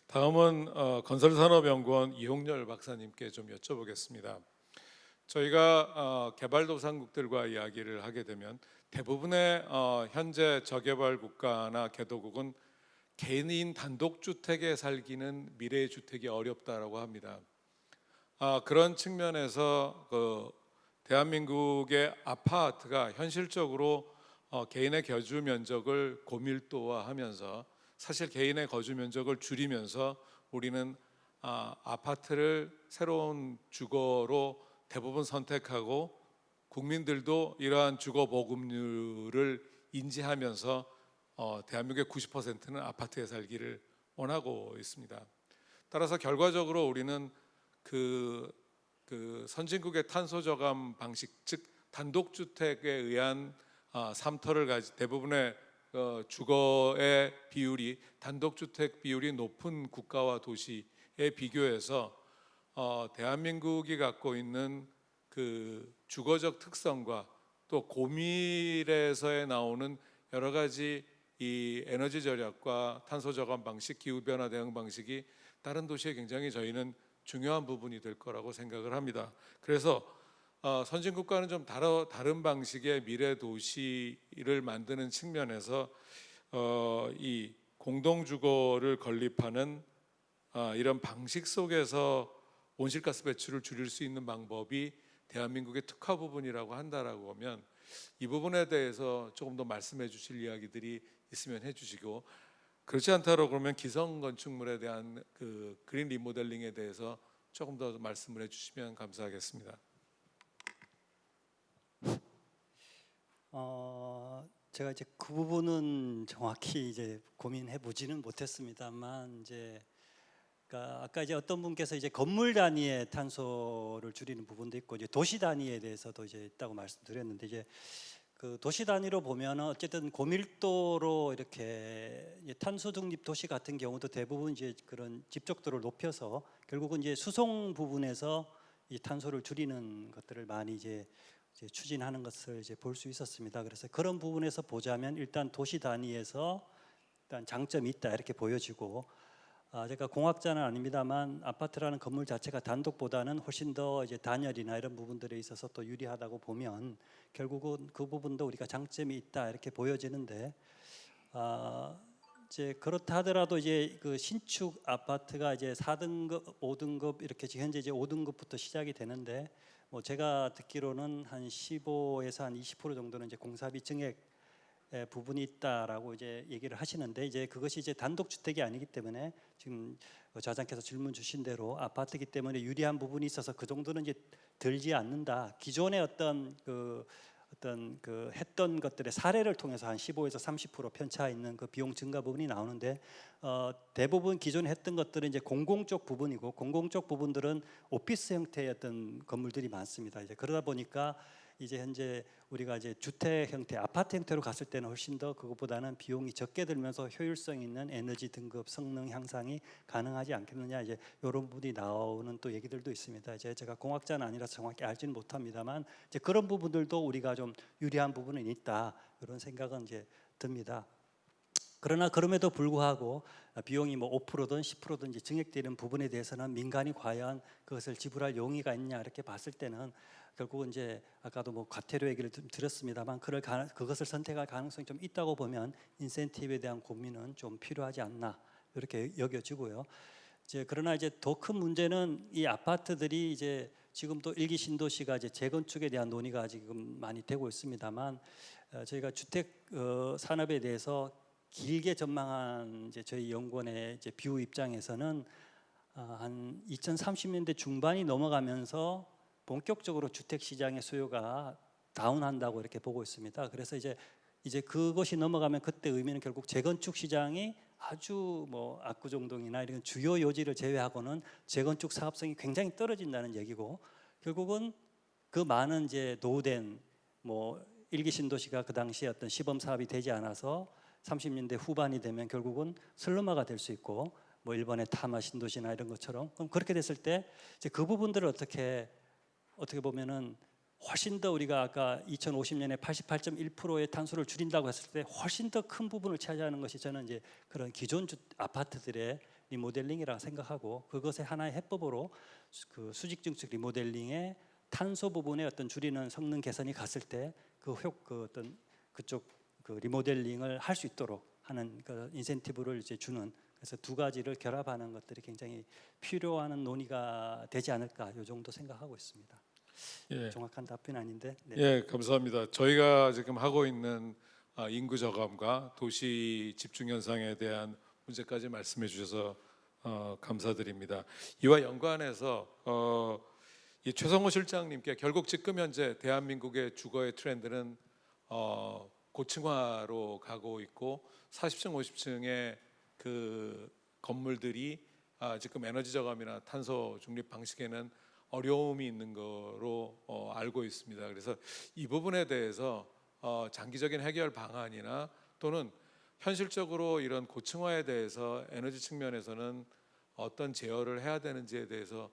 다음은 건설산업연구원 이홍렬 박사님께 좀 여쭤보겠습니다. 저희가 개발도상국들과 이야기를 하게 되면 대부분의 현재 저개발 국가나 개도국은 개인 단독주택에 살기는 미래의 주택이 어렵다라고 합니다. 그런 측면에서 대한민국의 아파트가 현실적으로 개인의 거주 면적을 고밀도화하면서 사실 개인의 거주 면적을 줄이면서 우리는 아파트를 새로운 주거로 대부분 선택하고, 국민들도 이러한 주거 보급률을 인지하면서 대한민국의 90%는 아파트에 살기를 원하고 있습니다. 따라서 결과적으로 우리는 그 선진국의 탄소 저감 방식, 즉 단독주택에 의한 삶터를 가진 대부분의 주거의 비율이, 단독주택 비율이 높은 국가와 도시에 비교해서 대한민국이 갖고 있는 그 주거적 특성과 또 고밀에서에 나오는 여러 가지 이 에너지 절약과 탄소 저감 방식, 기후 변화 대응 방식이 다른 도시에 굉장히 저희는 중요한 부분이 될 거라고 생각을 합니다. 그래서 선진국과는 좀 다른 방식의 미래 도시를 만드는 측면에서 이 공동주거를 건립하는 이런 방식 속에서 온실가스 배출을 줄일 수 있는 방법이 대한민국의 특화 부분이라고 한다라고 하면, 이 부분에 대해서 조금 더 말씀해 주실 이야기들이 있으면 해주시고, 그렇지 않다고 그러면 기성 건축물에 대한 그 그린 리모델링에 대해서 조금 더 말씀을 해주시면 감사하겠습니다. 제가 이제 그 부분은 정확히 이제 고민해 보지는 못했습니다만, 이제 그러니까 아까 이제 어떤 분께서 이제 건물 단위의 탄소를 줄이는 부분도 있고 이제 도시 단위에 대해서도 이제 있다고 말씀드렸는데, 이제 그 도시 단위로 보면은 어쨌든 고밀도로 이렇게 이제 탄소 중립 도시 같은 경우도 대부분 이제 그런 집적도를 높여서 결국은 이제 수송 부분에서 이 탄소를 줄이는 것들을 많이 이제 추진하는 것을 이제 볼 수 있었습니다. 그래서 그런 부분에서 보자면 일단 도시 단위에서 일단 장점이 있다 이렇게 보여지고, 제가 공학자는 아닙니다만 아파트라는 건물 자체가 단독보다는 훨씬 더 이제 단열이나 이런 부분들에 있어서 또 유리하다고 보면 결국은 그 부분도 우리가 장점이 있다 이렇게 보여지는데, 이제 그렇다 하더라도 이제 그 신축 아파트가 이제 4등급, 5등급 이렇게 지금 현재 이제 5등급부터 시작이 되는데, 뭐 제가 듣기로는 한 15에서 한 20% 정도는 이제 공사비 증액 부분이 있다라고 이제 얘기를 하시는데, 이제 그것이 이제 단독 주택이 아니기 때문에 지금 좌장께서 질문 주신 대로 아파트이기 때문에 유리한 부분이 있어서 그 정도는 이제 들지 않는다. 기존의 어떤 그 했던 것들의 사례를 통해서 한 15에서 30% 편차 있는 그 비용 증가 부분이 나오는데, 대부분 기존에 했던 것들은 이제 공공 쪽 부분이고, 공공 쪽 부분들은 오피스 형태의 어떤 건물들이 많습니다. 이제 그러다 보니까 이제 현재 우리가 이제 주택 형태, 아파트 형태로 갔을 때는 훨씬 더 그것보다는 비용이 적게 들면서 효율성 있는 에너지 등급 성능 향상이 가능하지 않겠느냐, 이제 이런 부분이 나오는 또 얘기들도 있습니다. 이제 제가 공학자는 아니라서 정확히 알지는 못합니다만 이제 그런 부분들도 우리가 좀 유리한 부분은 있다, 이런 생각은 이제 듭니다. 그러나 그럼에도 불구하고 비용이 뭐 5%든 10%든 이제 증액되는 부분에 대해서는 민간이 과연 그것을 지불할 용의가 있냐, 이렇게 봤을 때는 결국은 이제 아까도 뭐 과태료 얘기를 좀 드렸습니다만 그것을 선택할 가능성이 좀 있다고 보면 인센티브에 대한 고민은 좀 필요하지 않나, 이렇게 여겨지고요. 이제 그러나 이제 더 큰 문제는 이 아파트들이 이제 지금 또 일기 신도시가 이제 재건축에 대한 논의가 지금 많이 되고 있습니다만, 저희가 주택 산업에 대해서 길게 전망한 이제 저희 연구원의 이제 뷰 입장에서는 한 2030년대 중반이 넘어가면서 본격적으로 주택 시장의 수요가 다운한다고 이렇게 보고 있습니다. 그래서 이제 그것이 넘어가면 그때 의미는 결국 재건축 시장이 아주 뭐 압구정동이나 이런 주요 요지를 제외하고는 재건축 사업성이 굉장히 떨어진다는 얘기고, 결국은 그 많은 이제 노후된 뭐 일기 신도시가 그 당시에 어떤 시범 사업이 되지 않아서 30년대 후반이 되면 결국은 슬럼화가 될 수 있고, 뭐 일본의 타마 신도시나 이런 것처럼, 그럼 그렇게 됐을 때 이제 그 부분들을 어떻게 보면은 훨씬 더 우리가 아까 2050년에 88.1%의 탄소를 줄인다고 했을 때 훨씬 더 큰 부분을 차지하는 것이 저는 이제 그런 기존 아파트들의 리모델링이라고 생각하고, 그것의 하나의 해법으로 그 수직 증축 리모델링의 탄소 부분의 어떤 줄이는 성능 개선이 갔을 때 그 어떤 그쪽 그 리모델링을 할 수 있도록 하는 그 인센티브를 이제 주는, 그래서 두 가지를 결합하는 것들이 굉장히 필요한 논의가 되지 않을까, 이 정도 생각하고 있습니다. 예. 정확한 답변 아닌데. 네. 예, 감사합니다. 저희가 지금 하고 있는 인구 저감과 도시 집중 현상에 대한 문제까지 말씀해 주셔서 감사드립니다. 이와 연관해서 이 최성호 실장님께 결국 지금 현재 대한민국의 주거의 트렌드는 고층화로 가고 있고 40층, 50층의 그 건물들이 지금 에너지 저감이나 탄소 중립 방식에는 어려움이 있는 거로 알고 있습니다. 그래서 이 부분에 대해서 장기적인 해결 방안이나 또는 현실적으로 이런 고층화에 대해서 에너지 측면에서는 어떤 제어를 해야 되는지에 대해서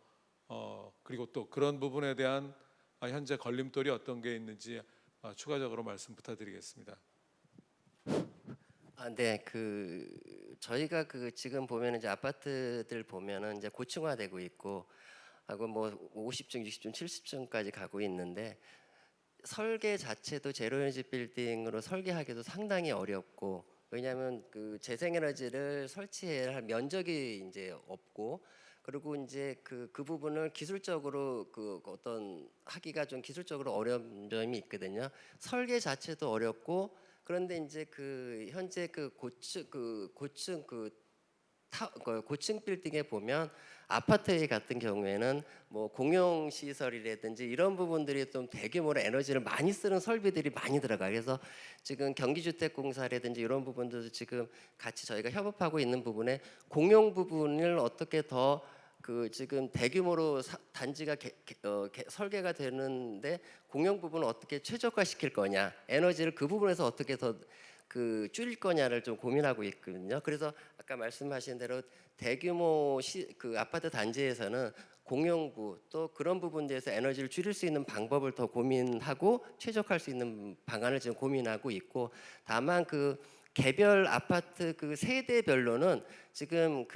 그리고 또 그런 부분에 대한 현재 걸림돌이 어떤 게 있는지 추가적으로 말씀 부탁드리겠습니다. 네, 저희가 지금 보면 이제 아파트들 보면은 이제 고층화되고 있고 하고 뭐 50층, 60층, 70층까지 가고 있는데, 설계 자체도 제로에너지 빌딩으로 설계하기도 상당히 어렵고, 왜냐하면 그 재생에너지를 설치해야 할 면적이 이제 없고, 그리고 이제 그 부분을 기술적으로 어떤 하기가 좀 기술적으로 어려운 점이 있거든요. 설계 자체도 어렵고, 그런데 이제 현재 고층 빌딩에 보면 아파트 같은 경우에는 뭐 공용 시설이라든지 이런 부분들이 좀 대규모로 에너지를 많이 쓰는 설비들이 많이 들어가요. 그래서 지금 경기주택공사라든지 이런 부분들도 지금 같이 저희가 협업하고 있는 부분에 공용 부분을 어떻게 더 지금 대규모로 단지가 설계가 되는데 공용 부분을 어떻게 최적화시킬 거냐, 에너지를 그 부분에서 어떻게 더 줄일 거냐를 좀 고민하고 있거든요. 그래서 아까 말씀하신 대로 대규모 아파트 단지에서는 공용부 또 그런 부분에서 에너지를 줄일 수 있는 방법을 더 고민하고 최적화할 수 있는 방안을 지금 고민하고 있고, 다만 개별 아파트 세대별로는 지금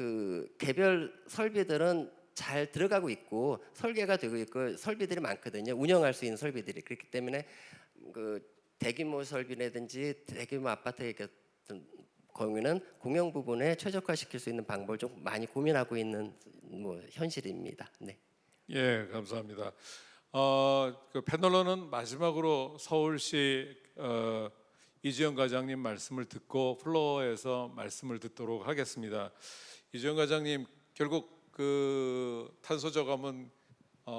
개별 설비들은 잘 들어가고 있고 설계가 되고 있고 설비들이 많거든요. 운영할 수 있는 설비들이. 그렇기 때문에 대규모 설비라든지 대규모 아파트의 같은 경우에는 공용 부분에 최적화시킬 수 있는 방법을 좀 많이 고민하고 있는 뭐 현실입니다. 네. 예, 감사합니다. 그 패널로는 마지막으로 서울시 이주영 과장님 말씀을 듣고 플로어에서 말씀을 듣도록 하겠습니다. 이주영 과장님, 결국 탄소 저감은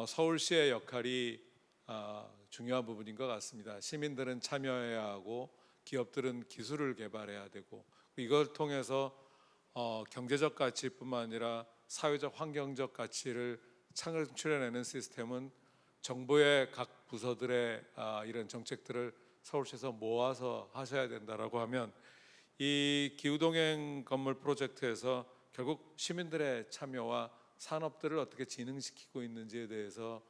서울시의 역할이 중요한 부분인 것 같습니다. 시민들은 참여해야 하고 기업들은 기술을 개발해야 되고, 이걸 통해서 경제적 가치뿐만 아니라 사회적 환경적 가치를 창출해내는 시스템은 정부의 각 부서들의 이런 정책들을 서울시에서 모아서 하셔야 된다라고 하면 이 기후동행 건물 프로젝트에서 결국 시민들의 참여와 산업들을 어떻게 진흥시키고 있는지에 대해서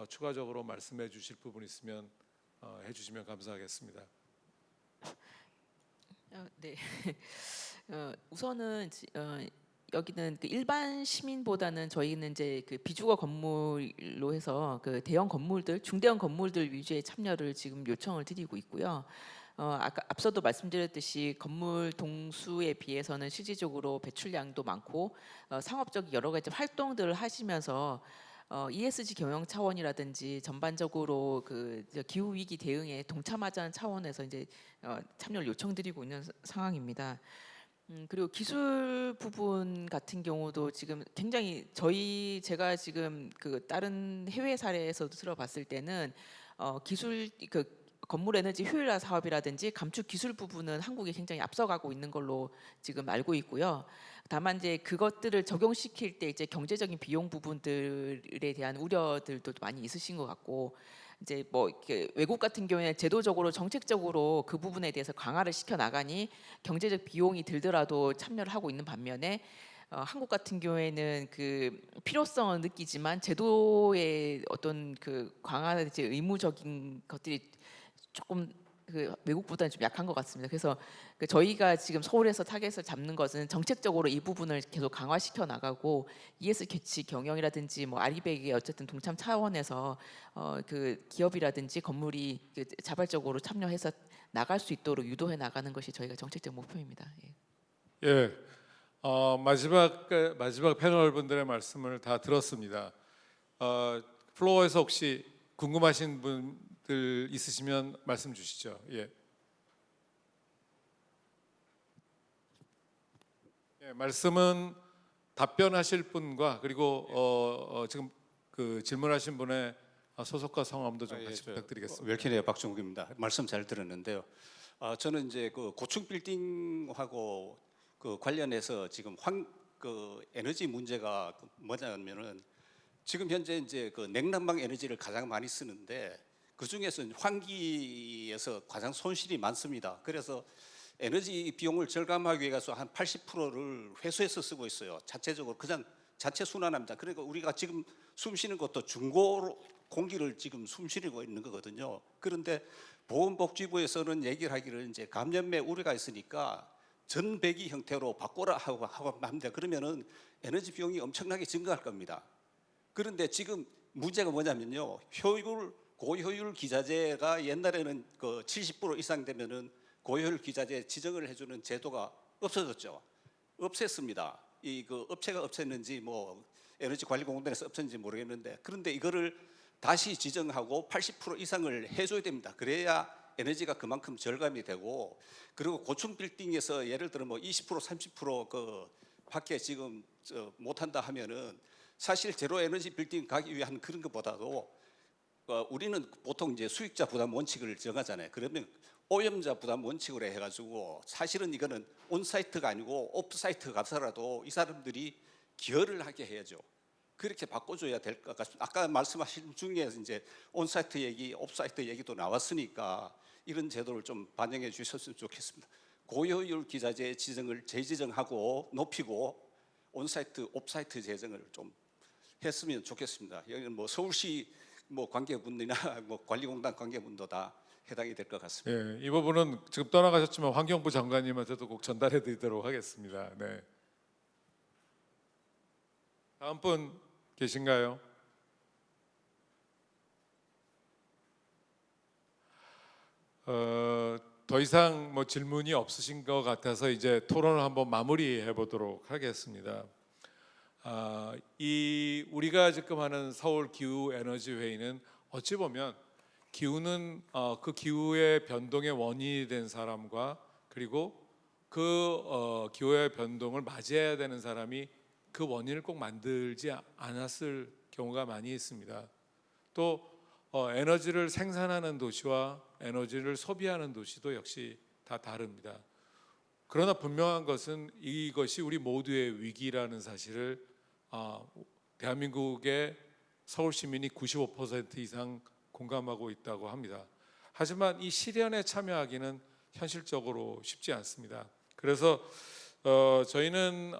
추가적으로 말씀해 주실 부분 있으면 해주시면 감사하겠습니다. 네. 우선은 여기는 그 일반 시민보다는 저희는 이제 그 비주거 건물로 해서 그 대형 건물들, 중대형 건물들 위주의 참여를 지금 요청을 드리고 있고요. 아까 앞서도 말씀드렸듯이 건물 동수에 비해서는 실질적으로 배출량도 많고 상업적 여러 가지 활동들을 하시면서 ESG 경영 차원이라든지 전반적으로 그 기후 위기 대응에 동참하자는 차원에서 이제 참여를 요청드리고 있는 상황입니다. 그리고 기술 부분 같은 경우도 지금 굉장히 제가 지금 그 다른 해외 사례에서도 들어봤을 때는 기술 그 건물 에너지 효율화 사업이라든지 감축 기술 부분은 한국이 굉장히 앞서가고 있는 걸로 지금 알고 있고요. 다만 이제 그것들을 적용시킬 때 이제 경제적인 비용 부분들에 대한 우려들도 많이 있으신 것 같고, 이제 뭐 이렇게 외국 같은 경우에 제도적으로 정책적으로 그 부분에 대해서 강화를 시켜 나가니 경제적 비용이 들더라도 참여를 하고 있는 반면에 한국 같은 경우에는 그 필요성을 느끼지만 제도의 어떤 그 강화든지 의무적인 것들이 조금 그 외국보다는 좀 약한 것 같습니다. 그래서 그 저희가 지금 서울에서 타겟을 잡는 것은 정책적으로 이 부분을 계속 강화시켜 나가고 ES 개치 경영이라든지 뭐 아리백의 어쨌든 동참 차원에서 그 기업이라든지 건물이 그 자발적으로 참여해서 나갈 수 있도록 유도해 나가는 것이 저희가 정책적 목표입니다. 예. 예, 마지막 패널 분들의 말씀을 다 들었습니다. 플로어에서 혹시 궁금하신 분들 있으시면 말씀 주시죠. 예. 예, 말씀은 답변하실 분과 그리고 지금 그 질문하신 분의 소속과 성함도 좀 같이 부탁드리겠습니다. 웰킨의 박종국입니다. 말씀 잘 들었는데요. 저는 이제 그 고층 빌딩하고 그 관련해서 지금 에너지 문제가 뭐냐면은 지금 현재 이제 그 냉난방 에너지를 가장 많이 쓰는데 그 중에서 환기에서 가장 손실이 많습니다. 그래서 에너지 비용을 절감하기 위해서 한 80%를 회수해서 쓰고 있어요. 자체적으로 그냥 자체 순환합니다. 그러니까 우리가 지금 숨 쉬는 것도 중고 공기를 지금 숨 쉬고 있는 거거든요. 그런데 보건복지부에서는 얘기를 하기를 이제 감염의 우려가 있으니까 전배기 형태로 바꾸라 하고 합니다. 그러면은 에너지 비용이 엄청나게 증가할 겁니다. 그런데 지금 문제가 뭐냐면요, 고효율 기자재가 옛날에는 그 70% 이상 되면은 고효율 기자재 지정을 해주는 제도가 없어졌죠. 없앴습니다. 그 업체가 없앴는지 뭐 에너지관리공단에서 없앴는지 모르겠는데, 그런데 이거를 다시 지정하고 80% 이상을 해줘야 됩니다. 그래야 에너지가 그만큼 절감이 되고, 그리고 고층 빌딩에서 예를 들어 뭐 20% 30% 밖에 지금 못한다 하면은 사실 제로 에너지 빌딩 가기 위한 그런 것보다도 우리는 보통 이제 수익자 부담 원칙을 정하잖아요. 그러면 오염자 부담 원칙으로 해가지고 사실은 이거는 온사이트가 아니고 오프사이트 가서라도 이 사람들이 기여를 하게 해야죠. 그렇게 바꿔줘야 될 것 같습니다. 아까 말씀하신 중에 이제 온사이트 얘기, 오프사이트 얘기도 나왔으니까 이런 제도를 좀 반영해 주셨으면 좋겠습니다. 고효율 기자재 지정을 재지정하고 높이고 온사이트, 오프사이트 재정을 좀 했으면 좋겠습니다. 여기는 뭐 서울시 뭐 관계분이나 뭐 관리공단 관계분도 다 해당이 될 것 같습니다. 예, 이 부분은 지금 떠나가셨지만 환경부 장관님한테도 꼭 전달해 드리도록 하겠습니다. 네. 다음 분 계신가요? 더 이상 뭐 질문이 없으신 것 같아서 이제 토론을 한번 마무리해 보도록 하겠습니다. 이 우리가 지금 하는 서울 기후 에너지 회의는 어찌 보면 기후는 그 기후의 변동의 원인이 된 사람과 그리고 그 기후의 변동을 맞이해야 되는 사람이 그 원인을 꼭 만들지 않았을 경우가 많이 있습니다. 또 에너지를 생산하는 도시와 에너지를 소비하는 도시도 역시 다 다릅니다. 그러나 분명한 것은 이것이 우리 모두의 위기라는 사실을 대한민국의 서울 시민이 95% 이상 공감하고 있다고 합니다. 하지만 이 실현에 참여하기는 현실적으로 쉽지 않습니다. 그래서 저희는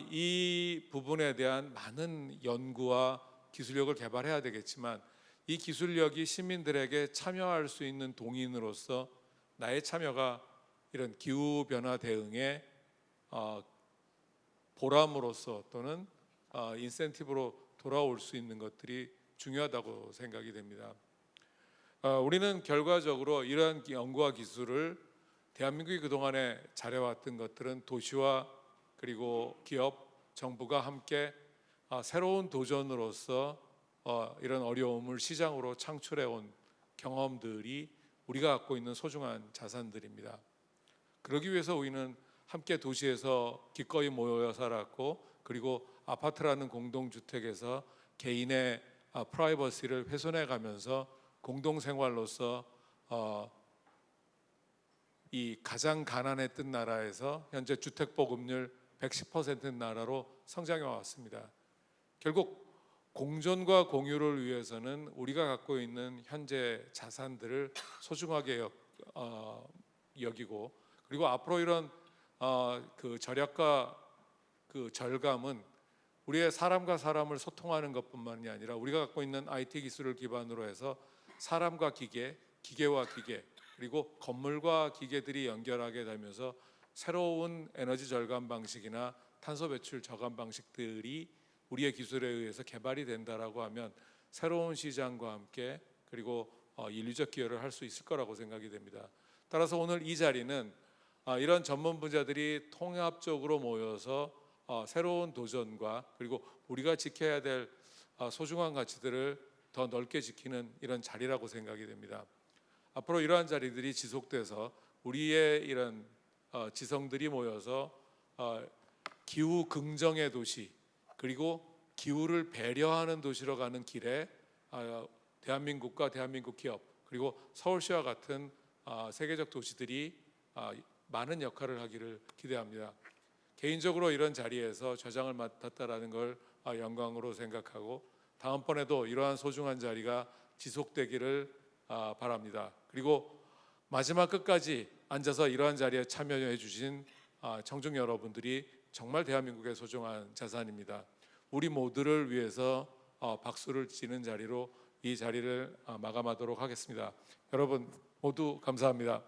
이 부분에 대한 많은 연구와 기술력을 개발해야 되겠지만 이 기술력이 시민들에게 참여할 수 있는 동인으로서 나의 참여가 이런 기후 변화 대응에 보람으로서 또는 인센티브로 돌아올 수 있는 것들이 중요하다고 생각이 됩니다. 우리는 결과적으로 이러한 연구와 기술을 대한민국이 그동안에 잘해왔던 것들은 도시와 그리고 기업, 정부가 함께 새로운 도전으로서 이런 어려움을 시장으로 창출해온 경험들이 우리가 갖고 있는 소중한 자산들입니다. 그러기 위해서 우리는 함께 도시에서 기꺼이 모여 살았고 그리고 아파트라는 공동주택에서 개인의 프라이버시를 훼손해 가면서 공동생활로서 이 가장 가난했던 나라에서 현재 주택보급률 110% 나라로 성장해 왔습니다. 결국 공존과 공유를 위해서는 우리가 갖고 있는 현재 자산들을 소중하게 여기고 그리고 앞으로 이런 그 절약과 그 절감은 우리의 사람과 사람을 소통하는 것뿐만이 아니라 우리가 갖고 있는 IT 기술을 기반으로 해서 사람과 기계, 기계와 기계 그리고 건물과 기계들이 연결하게 되면서 새로운 에너지 절감 방식이나 탄소 배출 저감 방식들이 우리의 기술에 의해서 개발이 된다라고 하면 새로운 시장과 함께 그리고 인류적 기여를 할 수 있을 거라고 생각이 됩니다. 따라서 오늘 이 자리는 이런 전문 분야들이 통합적으로 모여서 새로운 도전과 그리고 우리가 지켜야 될 소중한 가치들을 더 넓게 지키는 이런 자리라고 생각이 됩니다. 앞으로 이러한 자리들이 지속돼서 우리의 이런 지성들이 모여서 기후 긍정의 도시 그리고 기후를 배려하는 도시로 가는 길에 대한민국과 대한민국 기업 그리고 서울시와 같은 세계적 도시들이 많은 역할을 하기를 기대합니다. 개인적으로 이런 자리에서 좌장을 맡았다라는 걸 영광으로 생각하고 다음번에도 이러한 소중한 자리가 지속되기를 바랍니다. 그리고 마지막 끝까지 앉아서 이러한 자리에 참여해 주신 청중 여러분들이 정말 대한민국의 소중한 자산입니다. 우리 모두를 위해서 박수를 치는 자리로 이 자리를 마감하도록 하겠습니다. 여러분 모두 감사합니다.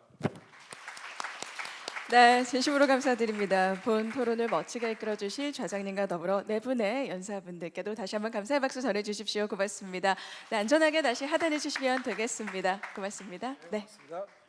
네, 진심으로 감사드립니다. 본 토론을 멋지게 이끌어 주실 좌장님과 더불어 네 분의 연사분들께도 다시 한번 감사의 박수 전해 주십시오. 고맙습니다. 네, 안전하게 다시 하단해 주시면 되겠습니다. 고맙습니다. 네. 고맙습니다.